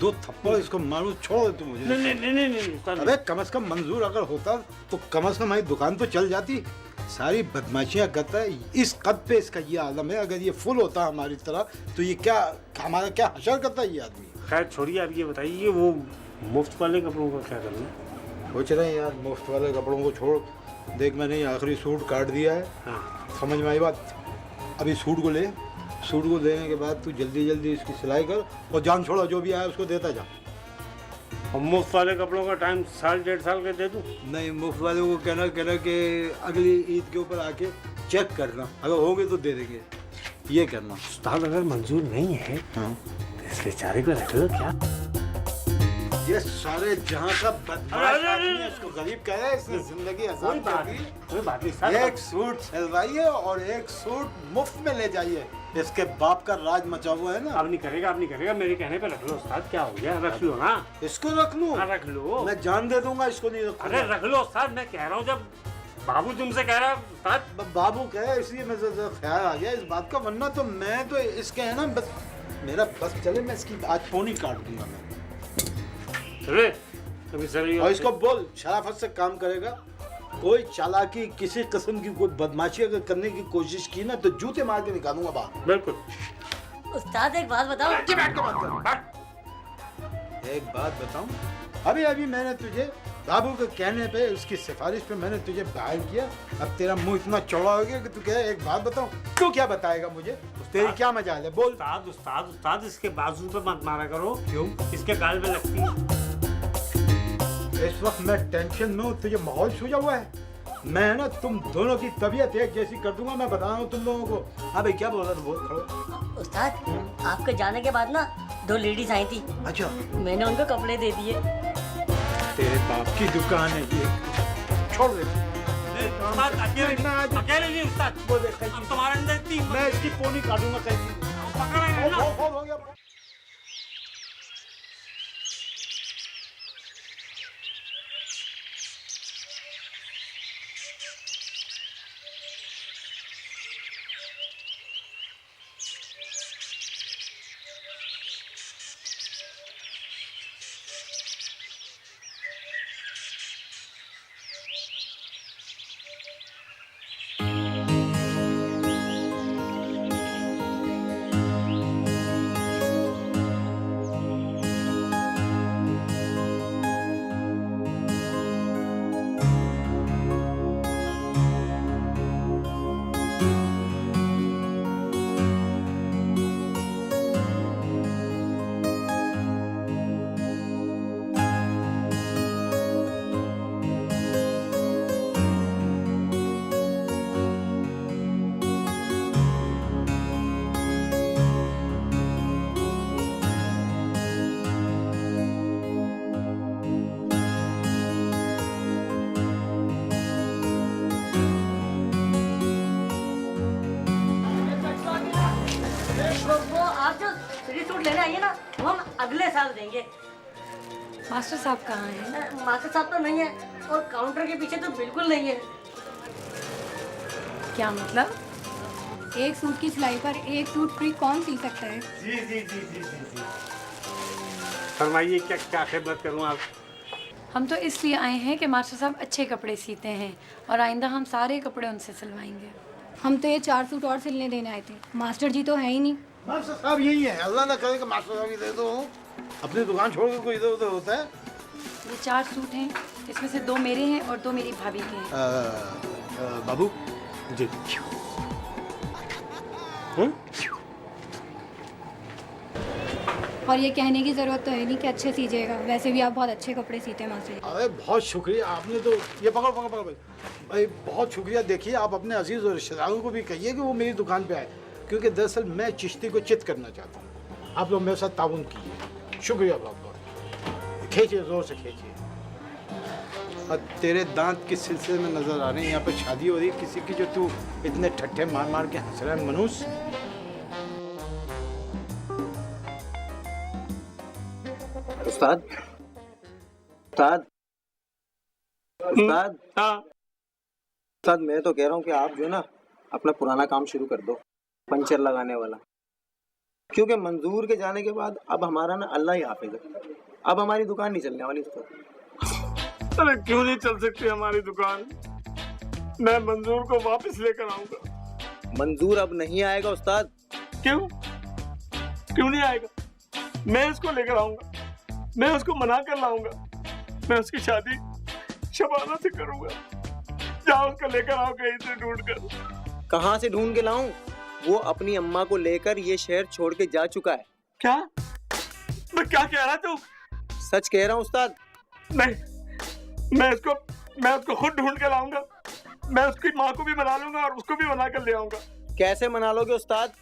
2 थप्पड़ इसको मारूं। छोड़ दे तू मुझे। नहीं। अबे कम से कम मंजूर अगर होता तो कम से कम हमारी दुकान तो चल जाती। सारी बदमाशियाँ करता है, इस कद पे इसका ये आलम है। अगर ये फुल होता हमारी तरह तो ये क्या हमारा क्या हशर करता है ये आदमी। खैर छोड़िए, अब ये बताइए वो मुफ्त वाले कपड़ों का क्या करना है? सोच रहे हैं यार मुफ्त वाले कपड़ों को छोड़। देख मैंने आखिरी सूट काट दिया है। हाँ। समझ में आई बात? अभी सूट को ले, सूट को लेने के बाद तू जल्दी जल्दी इसकी सिलाई कर और जान छोड़ा जो भी आया उसको देता जा। और मुफ्त वाले कपड़ों का टाइम 1.5 साल का दे दूँ? नहीं, मुफ्त वाले को कहना कि अगली ईद के ऊपर आके चेक करना, अगर होगे तो दे देंगे। ये करना। उस्ताद अगर मंजूर नहीं है हाँ तो इस बेचारे को रख लो क्या? ये सारे जहाँ का बदमाश आदमी है, इसको गरीब कह रहा है, इसने जिंदगी आसान कर दी। कोई बात नहीं। एक सूट सिलवाइए और एक सूट मुफ्त में ले जाइए। इसके बाप का राज मचा हुआ है ना। अब नहीं करेगा, अब नहीं करेगा। मेरे कहने पे रख लो उस्ताद। क्या हो गया, रख लो ना। इसको रख लूं? हाँ रख लो। मैं जान दे दूंगा, इसको नहीं रखूंगा। अरे रख लो उस्ताद, मैं कह रहा हूँ जब बाबू तुमसे कह रहा है उस्ताद। बाबू कहे इसलिए मुझे ख्याल आ गया इस बात का, वरना तो मैं तो इसके है ना बस मेरा बस चले मैं इसकी आज फोन ही काट दूंगा मैं। चले कभी सर और इसको बोल शराफत से काम करेगा। कोई चालाकी किसी किस्म की कोई बदमाशी अगर करने की कोशिश की ना तो जूते मार के निकालूंगा बाहर। बिल्कुल। उस्ताद एक बात बताओ। एक बात बताऊं, अभी अभी मैंने तुझे बाबू के कहने पे उसकी सिफारिश पे मैंने तुझे बाहर किया। अब तेरा मुंह इतना चौड़ा हो गया कि तू कहे एक बात बताऊं। तू क्या बताएगा मुझे? तेरी क्या मजाल है? बोल। उस्ताद उस्ताद उस्ताद इसके बाजू पे मत मारा करो। क्यों? इसके गाल में लगती है। इस वक्त मैं टेंशन में हूँ, तुझे माहौल सूझा हुआ है। मैं ना तुम दोनों की तबीयत एक जैसी कर दूंगा, मैं बता रहा हूँ तुम लोगों को। हाँ भाई क्या बोल रहा था? बोल खड़ो। उस्ताद आपके जाने के बाद ना 2 लेडीज आई थी। अच्छा। मैंने उनको कपड़े दे दिए। तेरे बाप की दुकान है ये, छोड़ दे। अकेले नहीं उस्ताद। वो देख तुम्हारे अंदर इतनी मैं इसकी पोनी काटूंगा कैसी। हो गया। अगले साल देंगे। मास्टर साहब कहाँ हैं? मास्टर साहब तो नहीं है और काउंटर के पीछे तो बिल्कुल नहीं है। क्या मतलब? एक सूट की सिलाई पर एक सूट फ्री कौन सी सकता है? जी जी जी जी जी जी। फरमाइए क्या क्या खिदमत करूँ आप? हम तो इसलिए आए हैं कि मास्टर साहब अच्छे कपड़े सीते हैं और आइंदा हम सारे कपड़े उनसे सिलवाएंगे। हम तो ये 4 सूट और सिलने देने आए थे। मास्टर जी तो है ही नहीं। मास्टर साहब यही है, अल्लाह ना करे कि मास्टर साहब ही दे दो। अपनी दुकान छोड़ के कोई इधर उधर होता है? ये 4 सूट हैं, इसमें से 2 मेरे हैं और 2 मेरी भाभी के हैं। बाबू जी। और ये कहने की ज़रूरत तो है नहीं कि अच्छे सीजिएगा, वैसे भी आप बहुत अच्छे कपड़े सीते हैं मास्टर जी। अरे बहुत शुक्रिया, आपने तो ये पकड़ पकड़ पकड़ भाई, बहुत शुक्रिया। देखिए आप अपने अजीज़ और रिश्तेदारों को भी कहिए कि वो मेरी दुकान पे आए, क्योंकि दरअसल मैं चिश्ती को चित करना चाहता हूँ। आप लोग मेरे साथ ताउन कीजिए। शुक्रिया बहुत बहुत। खींचिए, ज़ोर से खींचिए। और तेरे दांत किस सिलसिले में नज़र आ रहे हैं? यहाँ पर शादी हो रही है किसी की जो तू इतने ठट्ठे मार मार के हंस रहा है मनुष्य? उस्ताद, उस्ताद, उस्ताद, उस्ताद, मैं तो कह रहा हूँ कि आप जो है ना अपना पुराना काम शुरू कर दो, पंचर लगाने वाला। क्योंकि मंजूर के जाने के बाद अब हमारा ना अल्लाह ही हाफिज है, अब हमारी दुकान नहीं चलने वाली उस्ताद। अरे क्यों नहीं चल सकती हमारी दुकान? मैं मंजूर को वापस लेकर आऊंगा। मंजूर अब नहीं आएगा उस्ताद। क्यों? क्यों नहीं आएगा? मैं इसको लेकर आऊंगा, मैं उसको मना कर लाऊंगा, मैं उसकी शादी शबाना से करूंगा। जाओ उसको लेकर आओ कहीं से ढूंढ कर। कहाँ से ढूंढ के लाऊं? वो अपनी अम्मा को लेकर ये शहर छोड़ के जा चुका है। क्या? मैं क्या कह रहा तू? सच कह रहा हूँ उस्ताद। नहीं, मैं उसको खुद ढूंढ के लाऊंगा। मैं उसकी माँ को भी मना लूंगा और उसको भी मना कर ले आऊंगा। कैसे मना लोगे उस्ताद?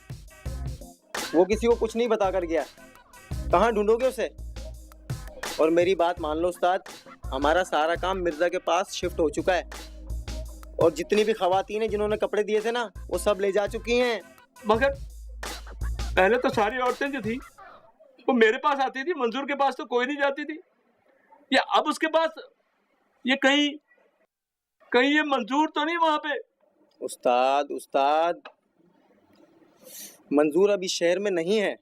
वो किसी को कुछ नहीं बता कर गया, कहाँ ढूंढोगे उसे? और मेरी बात मान लो उस्ताद, हमारा सारा काम मिर्जा के पास शिफ्ट हो चुका है और जितनी भी खवातीन हैं जिन्होंने कपड़े दिए थे ना, वो सब ले जा चुकी हैं। मगर पहले तो सारी औरतें जो थी वो मेरे पास आती थी, मंजूर के पास तो कोई नहीं जाती थी। या अब उसके पास ये कहीं ये मंजूर तो नहीं वहां पे? उस्ताद, उस्ताद, मंजूर अभी शहर में नहीं है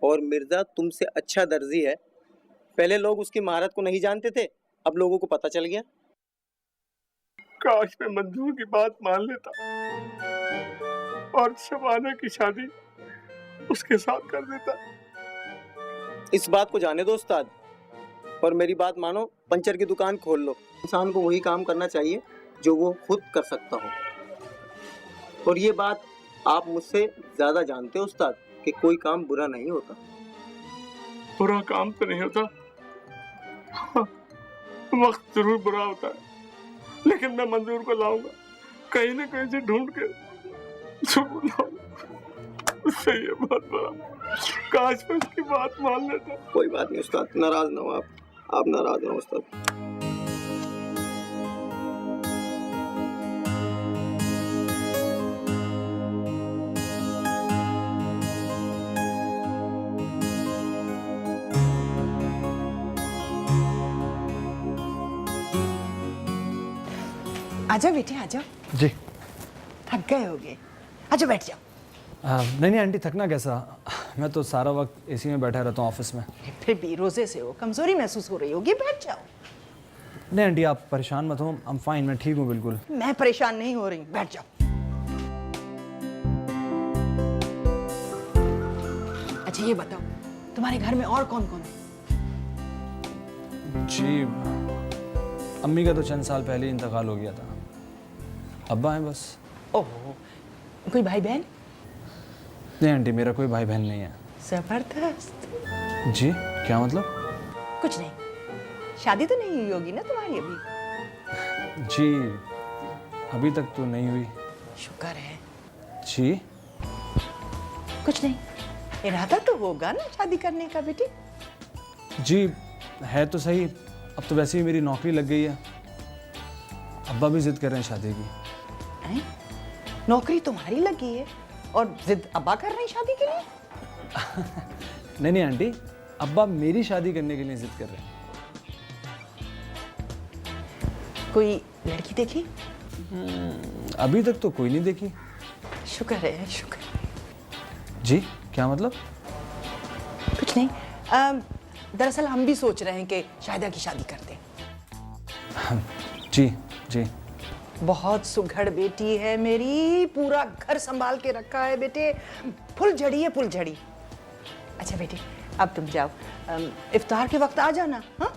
और मिर्जा तुमसे अच्छा दर्जी है। पहले लोग उसकी महारत को नहीं जानते थे, अब लोगों को पता चल गया। काश मैं मंजूर की बात मान लेता और शबाना की शादी उसके साथ कर देता। इस बात को जाने दो उस्ताद और मेरी बात मानो, पंचर की दुकान खोल लो। इंसान को वही काम करना चाहिए जो वो खुद कर सकता हो। और ये बात आप मुझसे ज्यादा जानते हो उस्ताद कि कोई काम बुरा नहीं होता। बुरा काम तो नहीं होता, वक्त जरूर बुरा होता है, लेकिन मैं मंजूर को लाऊंगा, कहीं ना कहीं से ढूंढ के जरूर लाऊंगा। सही है, बहुत बड़ा। काश मैं उसकी बात मान लेता। कोई बात नहीं उस्ताद, नाराज ना हो आप नाराज ना हो उस्ताद। आजा बेटे आजाओ। जी। थक गए होगे, आजा बैठ जाओ। नहीं आंटी, थकना कैसा, मैं तो सारा वक्त एसी में बैठा रहता हूँ ऑफिस में। फिर भी रोजे से हो, कमजोरी महसूस हो रही होगी, बैठ जाओ। नहीं आंटी, आप परेशान मत हो, आई एम फाइन, मैं ठीक हूँ बिल्कुल। मैं परेशान नहीं हो रही, बैठ जाओ। अच्छा ये बताओ, तुम्हारे घर में और कौन कौन है? जी, अम्मी का तो चंद साल पहले इंतकाल हो गया था, अब्बा हैं बस। ओह, कोई भाई बहन? नहीं आंटी, मेरा कोई भाई बहन नहीं है। जबरदस्त। जी, क्या मतलब? कुछ नहीं, शादी तो नहीं हुई होगी ना तुम्हारी अभी? जी, अभी तक तो नहीं हुई। शुक्र है। जी, कुछ नहीं, इरादा तो होगा ना शादी करने का बेटी? जी है तो सही, अब तो वैसे ही मेरी नौकरी लग गई है, अब्बा भी जिद कर रहे हैं शादी की। नौकरी तुम्हारी लगी है और जिद अब्बा कर रहे हैं शादी के लिए? नहीं आंटी, अब्बा मेरी शादी करने के लिए जिद कर रहे हैं। कोई लड़की देखी? अभी तक तो कोई नहीं देखी। शुक्र है, शुक्र। जी क्या मतलब? कुछ नहीं, दरअसल हम भी सोच रहे हैं कि शाहिदा की शादी कर दें। जी जी। बहुत सुघड़ बेटी है मेरी, पूरा घर संभाल के रखा है बेटे, फुलझड़ी है फुलझड़ी। अच्छा बेटे अब तुम जाओ, इफ्तार के वक्त आ जाना। हाँ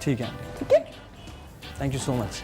ठीक है आंटी। ठीक है, थैंक यू सो मच।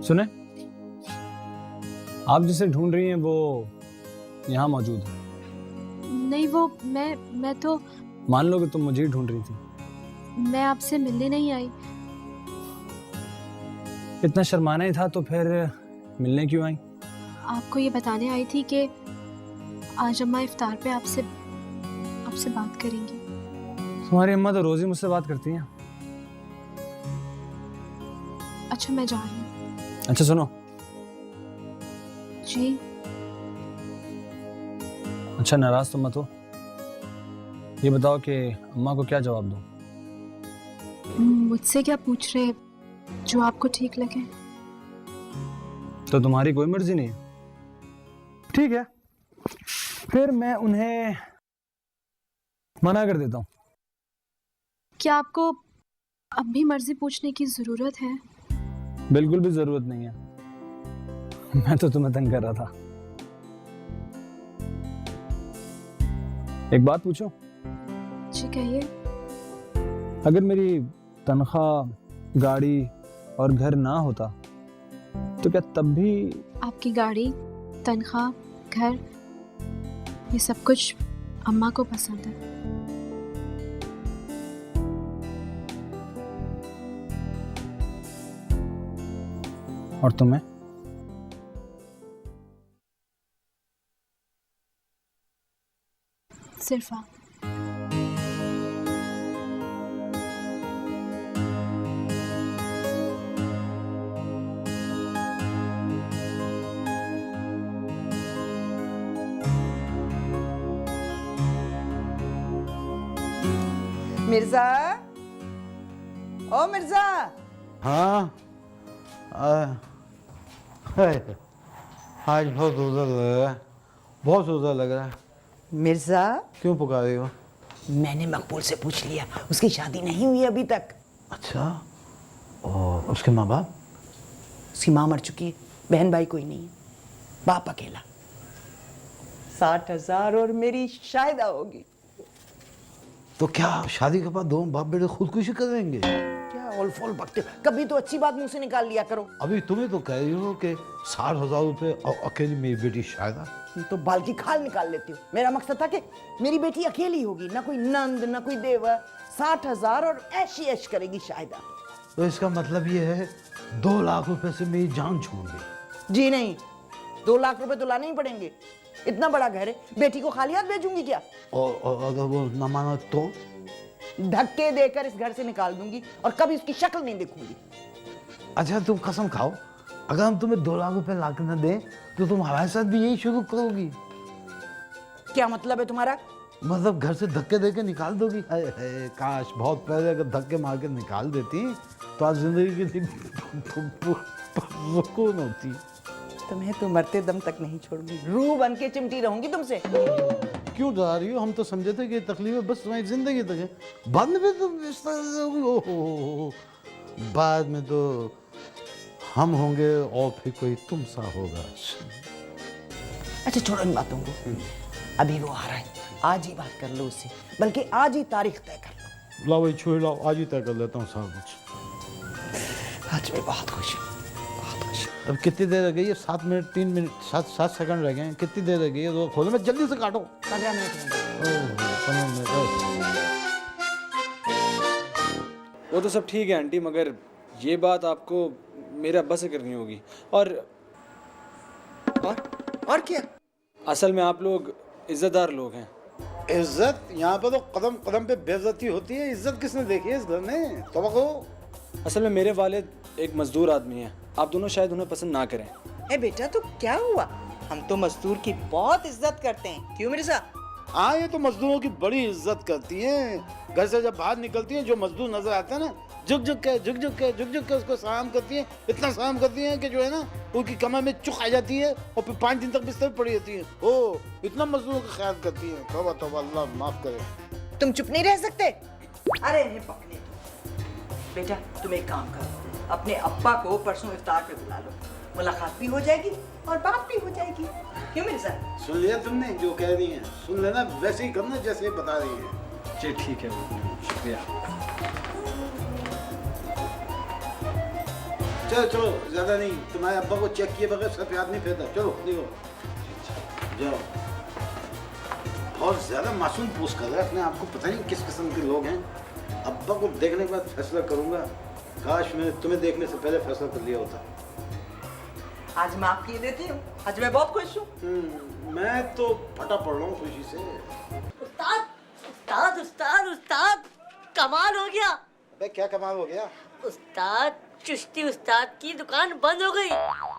सुने, आप जिसे ढूंढ रही हैं वो यहाँ मौजूद है। नहीं, वो मैं तो मान लो कि तुम मुझे ही ढूंढ रही थी। मैं आपसे मिलने नहीं आई। इतना शर्माना ही था तो फिर मिलने क्यों आई? आपको ये बताने आई थी कि आज अम्मा इफ्तार पे आपसे बात करेंगी। तुम्हारी अम्मा तो रोज ही मुझसे बात करती हैं। अच्छा मैं जा रही हूँ। अच्छा सुनो। जी। अच्छा नाराज तो मत हो। ये बताओ कि अम्मा को क्या जवाब दूं? मुझसे क्या पूछ रहे, जो आपको ठीक लगे। तो तुम्हारी कोई मर्जी नहीं है? ठीक है, फिर मैं उन्हें मना कर देता हूँ। क्या आपको अब भी मर्जी पूछने की जरूरत है? बिल्कुल भी जरूरत नहीं है। मैं तो तुम्हें तंग कर रहा था। एक बात पूछूं? जी कहिए। अगर मेरी तनख्वाह, गाड़ी और घर ना होता तो क्या तब भी? आपकी गाड़ी, तनख्वाह, घर, ये सब कुछ अम्मा को पसंद है। और तुम्हें? सिर्फ आप। मिर्जा, ओ मिर्जा। हाँ आज बहुत उधर लग रहा है, बहुत उधर लग रहा है। मिर्जा, क्यों पुकार रही हो? मैंने मकबूल से पूछ लिया, उसकी शादी नहीं हुई अभी तक। अच्छा, और उसके माँ बाप? उसकी माँ मर चुकी है, बहन भाई कोई नहीं है, बाप अकेला। 60,000 और मेरी शाहिदा होगी। तो क्या शादी के बाद दोनों बाप बेटे खुदकुशी करेंगे? क्या ओल फोल बकते, कभी तो अच्छी बात मुंह से निकाल लिया करो। अभी तुम्हें तो कह रही हो कि 60,000 रुपए और अकेली मेरी बेटी शायदा। तो बाल की खाल निकाल लेती हो। मेरा मकसद था कि मेरी बेटी अकेली होगी, ना कोई नंद ना कोई देवर। 60,000 और ऐशी ऐश करेगी शाहिदा। तो इसका मतलब ये है 2 लाख रुपए से मेरी जान छूट गई? जी नहीं, 2 लाख रुपए तो लाने ही पड़ेंगे। इतना बड़ा घर है, बेटी को खाली हाथ भेजूंगी क्या? और अगर वो न माना तो? धक्के देकर इस घर से निकाल दूंगी और कभी उसकी शक्ल नहीं देखूंगी। अच्छा तुम कसम खाओ, अगर हम तुम्हें 2 लाख रुपए ला कर न दें तो तुम हमारे साथ भी यही शुरू करोगी? क्या मतलब है तुम्हारा? मतलब घर से धक्के देके निकाल दोगी? काश बहुत पहले अगर धक्के मार के निकाल देती तो आज जिंदगी की सुकून होती। तुम्हें तो मरते दम तक नहीं छोड़ूंगी, रूह बन के चिमटी रहूंगी तुमसे। क्यों डरा रही हो? हम तो समझे थे कि तकलीफें बस तुम्हारी जिंदगी तक है, बाद में तुम इस तरह से होगी। ओहो, बाद में तो हम होंगे और फिर कोई तुम सा होगा। अच्छा छोड़ो इन बातों को, अभी वो आ रहा है, आज ही बात कर लो उससे, बल्कि आज ही तारीख तय कर लो। लाओ भाई छोड़ लाओ, आज ही तय कर लेता हूँ सब कुछ। आज मैं बहुत खुश हूँ, बहुत खुश हूँ। अब कितनी देर रह गई है? 7 मिनट 3 मिनट 7 सेकंड रह गए हैं। कितनी देर रह गई है? तो खोलो, मैं जल्दी से काटो। 15 मिनट वो तो सब ठीक है आंटी, मगर ये बात आपको मेरे अब्बा से करनी होगी। और क्या? असल में आप लोग इज्जतदार लोग हैं। इज्जत? यहाँ पर तो कदम कदम पे बेइज्जती होती है। इज्जत किसने देखी है इस घर में? तौबा करो। असल में मेरे वालिद एक मजदूर आदमी हैं, आप दोनों शायद उन्हें पसंद ना करें। ए बेटा तो क्या हुआ, हम तो मजदूर की बहुत इज्जत करते हैं, क्यों मिर्जा? हाँ, ये तो मजदूरों की बड़ी इज्जत करती हैं। घर से जब बाहर निकलती हैं, जो मजदूर नजर आता है ना, झुक झुक के उसको सलाम करती हैं। इतना सलाम करती हैं कि जो है ना, उनकी कमर में चुक आ जाती है और फिर 5 दिन तक बिस्तर पे पड़ी रहती हैं। ओ, इतना मजदूरों का ख्याल करती हैं। तौबा तौबा, अल्लाह माफ करे। तुम चुप नहीं रह सकते? अरे इन्हें पकड़े दो। बेटा तुम एक काम करो, अपने अब्बा को परसों इफ्तार पे बुला लो, मुलाकात भी हो जाएगी और बात भी हो जाएगी, क्यों मिर्जा? सुन लिया तुमने जो कह रही हैं? सुन लेना, वैसे ही करना जैसे बता रही है। जी ठीक है, शुक्रिया। चलो चलो, ज्यादा नहीं। तुम्हारे अब्बा को चेक किए बगैर सब याद नहीं फेरता। चलो देखो, जाओ। बहुत ज्यादा मासूम पोस्ट कर रहा है अपने आप को, पता नहीं किस किस्म के लोग हैं। अब्बा को देखने के बाद फैसला करूंगा। काश मैंने तुम्हें देखने से पहले फैसला कर लिया होता। आज माफ किए देती हूँ, आज मैं बहुत खुश हूँ। मैं तो फटा पड़ रहा हूँ खुशी से। उस्ताद उस्ताद उस्ताद उस्ताद, कमाल हो गया। अबे क्या कमाल हो गया? उस्ताद, चिश्ती उस्ताद की दुकान बंद हो गई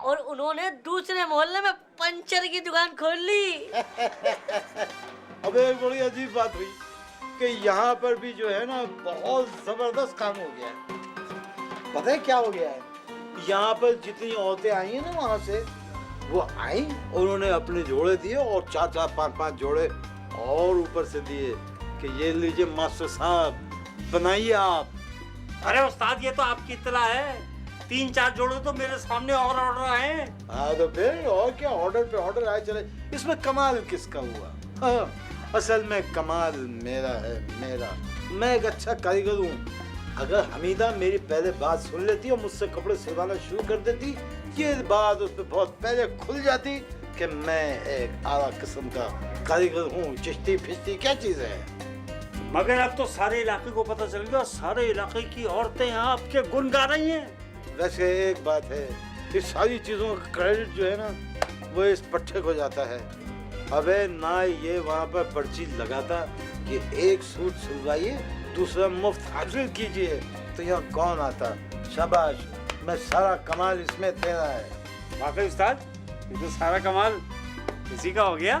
और उन्होंने दूसरे मोहल्ले में पंचर की दुकान खोल ली। अबे बड़ी अजीब बात हुई कि यहाँ पर भी जो है ना, बहुत जबरदस्त काम हो गया है। पता है क्या हो गया है? यहाँ पर जितनी औरतें आई हैं ना वहाँ से, वो आई और उन्होंने अपने जोड़े दिए और 4-4 5-5 जोड़े और ऊपर से दिए कि ये लीजिए मास्टर साहब, बनाइए आप। अरे उस्ताद, ये तो आपकी इत्तला है। 3-4 जोड़े तो मेरे सामने और ऑर्डर आए हैं। हाँ तो फिर और क्या, ऑर्डर पे ऑर्डर आए चले। इसमें कमाल किसका हुआ? हाँ, असल में कमाल मेरा है, मेरा। मैं एक अच्छा कारीगर हूँ। अगर हमीदा मेरी पहले बात सुन लेती और मुझसे कपड़े सिलवाना शुरू कर देती, ये बात उस पर बहुत पहले खुल जाती कि मैं एक आला किस्म का कारीगर हूँ। चिश्ती फिश्ती क्या चीज़ है? मगर अब तो सारे इलाके को पता चल गया, सारे इलाके की औरतें यहाँ आपके गुण गा रही हैं। वैसे एक बात है, इस सारी चीज़ों का क्रेडिट जो है ना, वो इस पट्टे को जाता है। अबे ना ये वहाँ पर पर्ची लगाता कि एक सूट सिलवाइए, दूसरा मुफ्त हाजिर कीजिए, तो यहाँ कौन आता? शाबाश, मैं सारा कमाल इसमें तेरा है। वाकई उस्ताद, ये तो सारा कमाल इसी का हो गया।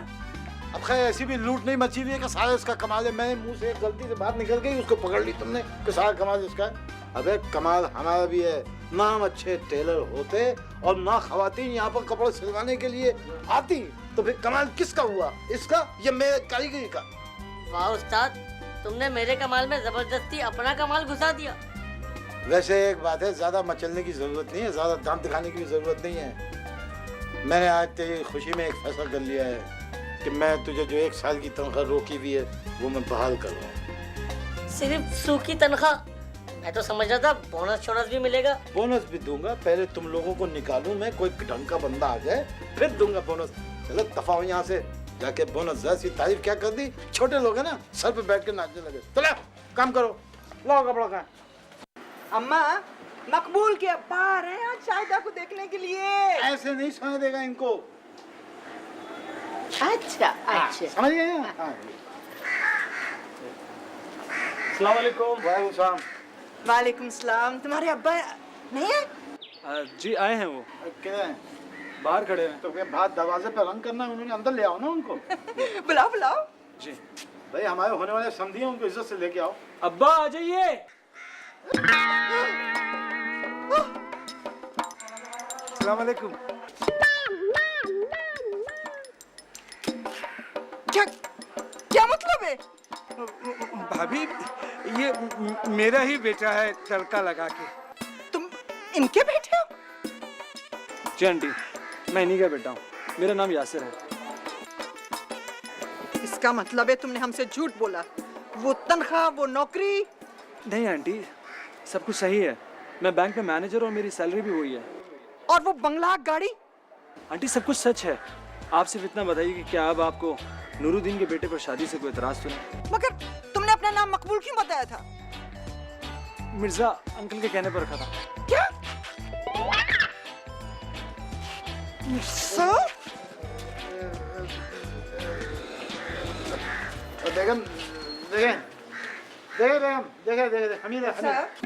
अब खैर ऐसी भी लूट नहीं मची हुई है कि सारा इसका कमाल है। मैंने मुंह से गलती से बात निकल गई, उसको पकड़ ली तुमने कि सारा कमाल इसका है। अबे कमाल हमारा भी है। ना हम अच्छे टेलर होते और ना खवातीन यहाँ पर कपड़े सिलवाने के लिए आती, तो फिर कमाल किसका हुआ? इसका या मेरे कारीगरी का? वाह उस्ताद, तुमने मेरे कमाल में जबरदस्ती अपना कमाल घुसा दिया। वैसे एक बात है, ज्यादा मचलने की जरूरत नहीं है, ज्यादा दांत दिखाने की भी जरूरत नहीं है। मैंने आज तेरी खुशी में एक फैसला कर लिया है कि मैं तुझे जो 1 साल की तनख्वाह रोकी हुई है वो मैं बहाल करूँगा। सिर्फ सूखी तनख्वाह? मैं तो समझ रहा था बोनस शोनस भी मिलेगा। बोनस भी दूंगा, पहले तुम लोगों को निकालूं मैं, कोई ढंग का बंदा आ जाए फिर दूंगा बोनस। चलो दफा हो यहाँ से, जाके बोनस जैसी तारीफ क्या कर दी। छोटे लोग हैं ना, सर पे बैठ के नाचने लगे। चलो काम करो, लाओ कपड़ा का। अम्मा, मकबूल के अब्बा आ रहे हैं आज शाहिदा को देखने के लिए। ऐसे नहीं सोने देगा इनको। अच्छा अच्छा, समझ गए? अस्सलाम वालेकुम। वालेकुम सलाम। वालेकुम सलाम। तुम्हारे अब्बा नहीं है? जी आए हैं, वो किधर हैं? बाहर खड़े हैं। तो फिर बात दरवाजे पे रंग करना, उन्होंने अंदर ले आओ ना उनको। बुलाओ बुलाओ। जी भाई, हमारे होने वाले समधी हैं, उनको इज्जत से लेके आओ। अब्बा आ जाइए। अस्सलाम वालेकुम। क्या क्या मतलब है? भाभी, ये मेरा ही बेटा है, तड़का लगा के। तुम इनके बेटे हो? जी आंटी, मैं इन्हीं का बेटा हूँ, मेरा नाम यासिर है। इसका मतलब है तुमने हमसे झूठ बोला। वो तनख्वाह, वो नौकरी? नहीं आंटी, सब कुछ सही है। मैं बैंक में मैनेजर और मेरी सैलरी भी हुई है। और वो बंगला गाड़ी। आंटी सब कुछ सच है। आप सिर्फ इतना बताइए कि क्या अब आपको नूरुद्दीन के बेटे पर शादी से कोई एतराज तो नहीं? मगर तुमने अपना नाम मकबूल क्यों बताया था? मिर्जा अंकल के कहने पर रखा था। क्या? मिर्जा? बेगम देखें देखे हमीद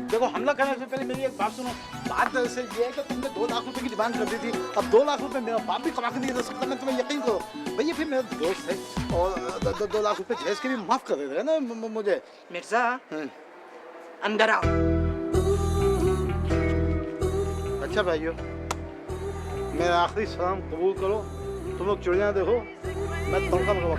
देखो, हमला करने से पहले मेरी एक बात सुनो। बात ऐसे ये है कि तुमने 2 लाख रुपए की डिमांड कर दी थी। अब 2 लाख रुपए मेरा बाप भी कमा के नहीं दे सकता, मैं तुम्हें यकीन करो भैया। फिर मेरा दोस्त है और 2 लाख रुपए जहेज के भी माफ कर देते ना मुझे। मिर्जा अंदर आओ। अच्छा भाइयों, मेरा आखिरी सलाम कबूल करो। तुम लोग चिड़िया देखो, मैं तड़का लगा।